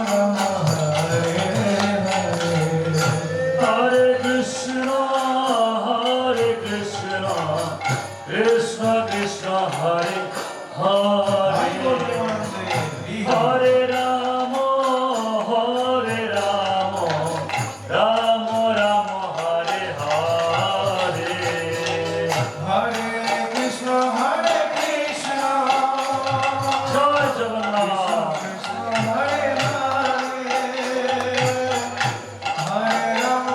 রাম হরে হরে হরে কৃষ্ণ কৃষ্ণ কৃষ্ণ হরে হরে হরে রাম রাম রাম হরে হরে হরে কৃষ্ণ জয় জগন্নাথ কৃষ্ণ হরে হরে হরে রাম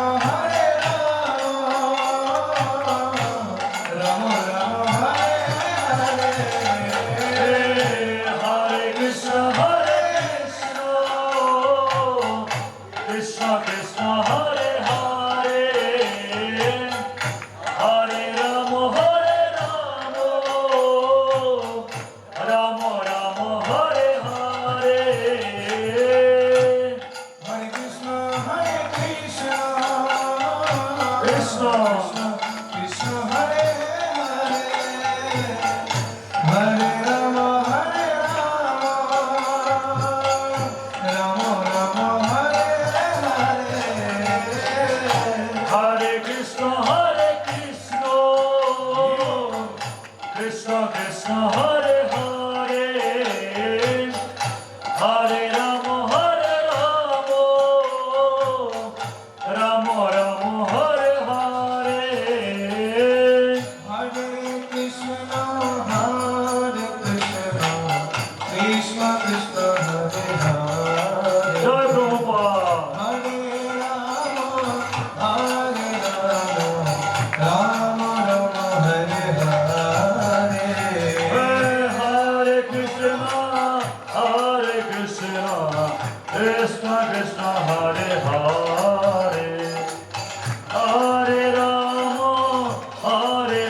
রাম রাম হরে হরে হরে কৃষ্ণ কৃষ্ণ কৃষ্ণ হরে হরে হরে রাম রাম রাম হরে হরে হরে কৃষ্ণ কৃষ্ণ কৃষ্ণ হরে হরে রাম রাম রাম হরে হরে হরে কৃষ্ণ কৃষ্ণ কৃষ্ণ হরে হরে হরে রাম রাম রাম হরে হরে হরে কৃষ্ণ কৃষ্ণ কৃষ্ণ হরে হরে জয় প্রভুপাদ হরে রাম রাম হরে হরে হরে কৃষ্ণ কৃষ্ণ কৃষ্ণ হরে হরে হরে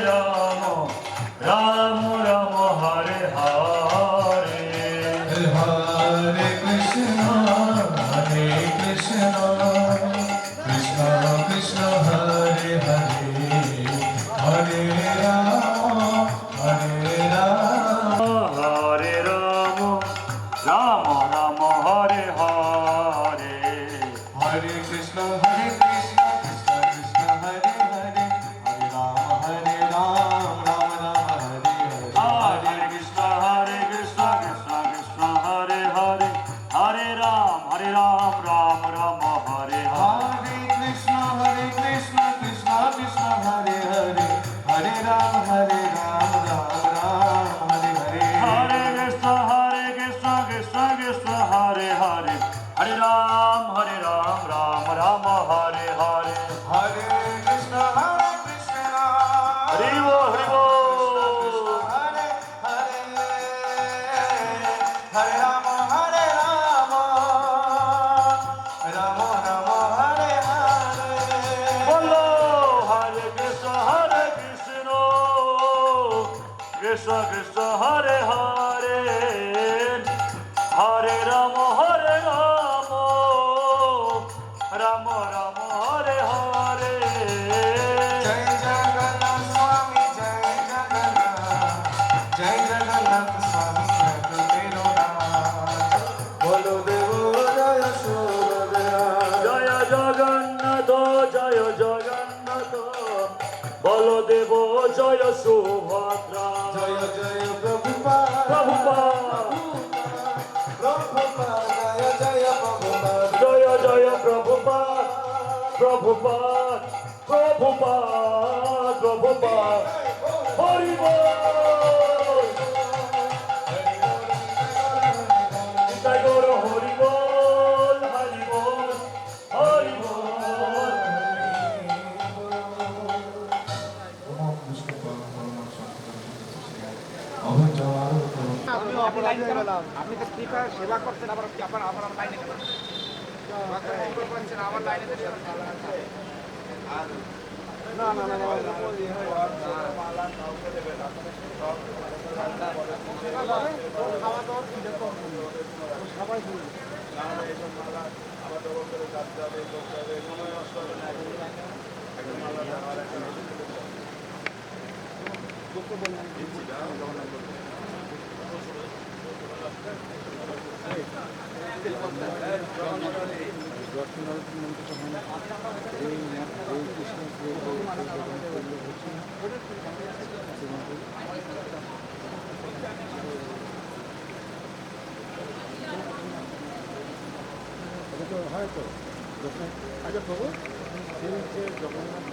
রাম রাম রাম হরে হরে হরে কৃষ্ণ কৃষ্ণ কৃষ্ণ হরে হরে হরে রাম হরে রাম রাম কৃষ্ণ হরে কৃষ্ণ কৃষ্ণ কৃষ্ণ হরে হরে হরে রাম রাম রাম হরে হরে হরে কৃষ্ণ কৃষ্ণ কৃষ্ণ হরে হরে হরে রাম রাম রাম হরে হরে হরে কৃষ্ণ কৃষ্ণ কৃষ্ণ হরে হরে হরে রাম রাম রাম হরে হরে হরে কৃষ্ণ কৃষ্ণ কৃষ্ণ হরে হরে হরে রাম রাম রাম হরে হরে হরে কৃষ্ণ কৃষ্ণ হরি বল হরি বল হরে হরে হরে রাম রাম রাম হরে হরে বলো হরে কৃষ্ণ কৃষ্ণ কৃষ্ণ হরে হরে হরে রাম রাম রাম হরে হরে জয় জগন্নাথ স্বামী জয় জগন্নাথ স্বামী তেরো বলো দেব জয় সুভদ্রা জয় জগন্নাথ বলদেব জয় সুভদ্রা জয় জয় প্রভুপা প্রভুপা জয় জয় প্রভুপা জয় জয় প্রভুপা প্রভুপা হরি বল জয় গৌর হরি বল হরি বল হরি বল আপনি তো স্পিকার সেবা করছেন আবার আবার আবার আমার লাইনে গেলেন আমার লাইনে না না না খাওয়া দাওয়া সবাই হয়তো আচ্ছা প্রভু জগন্নাথ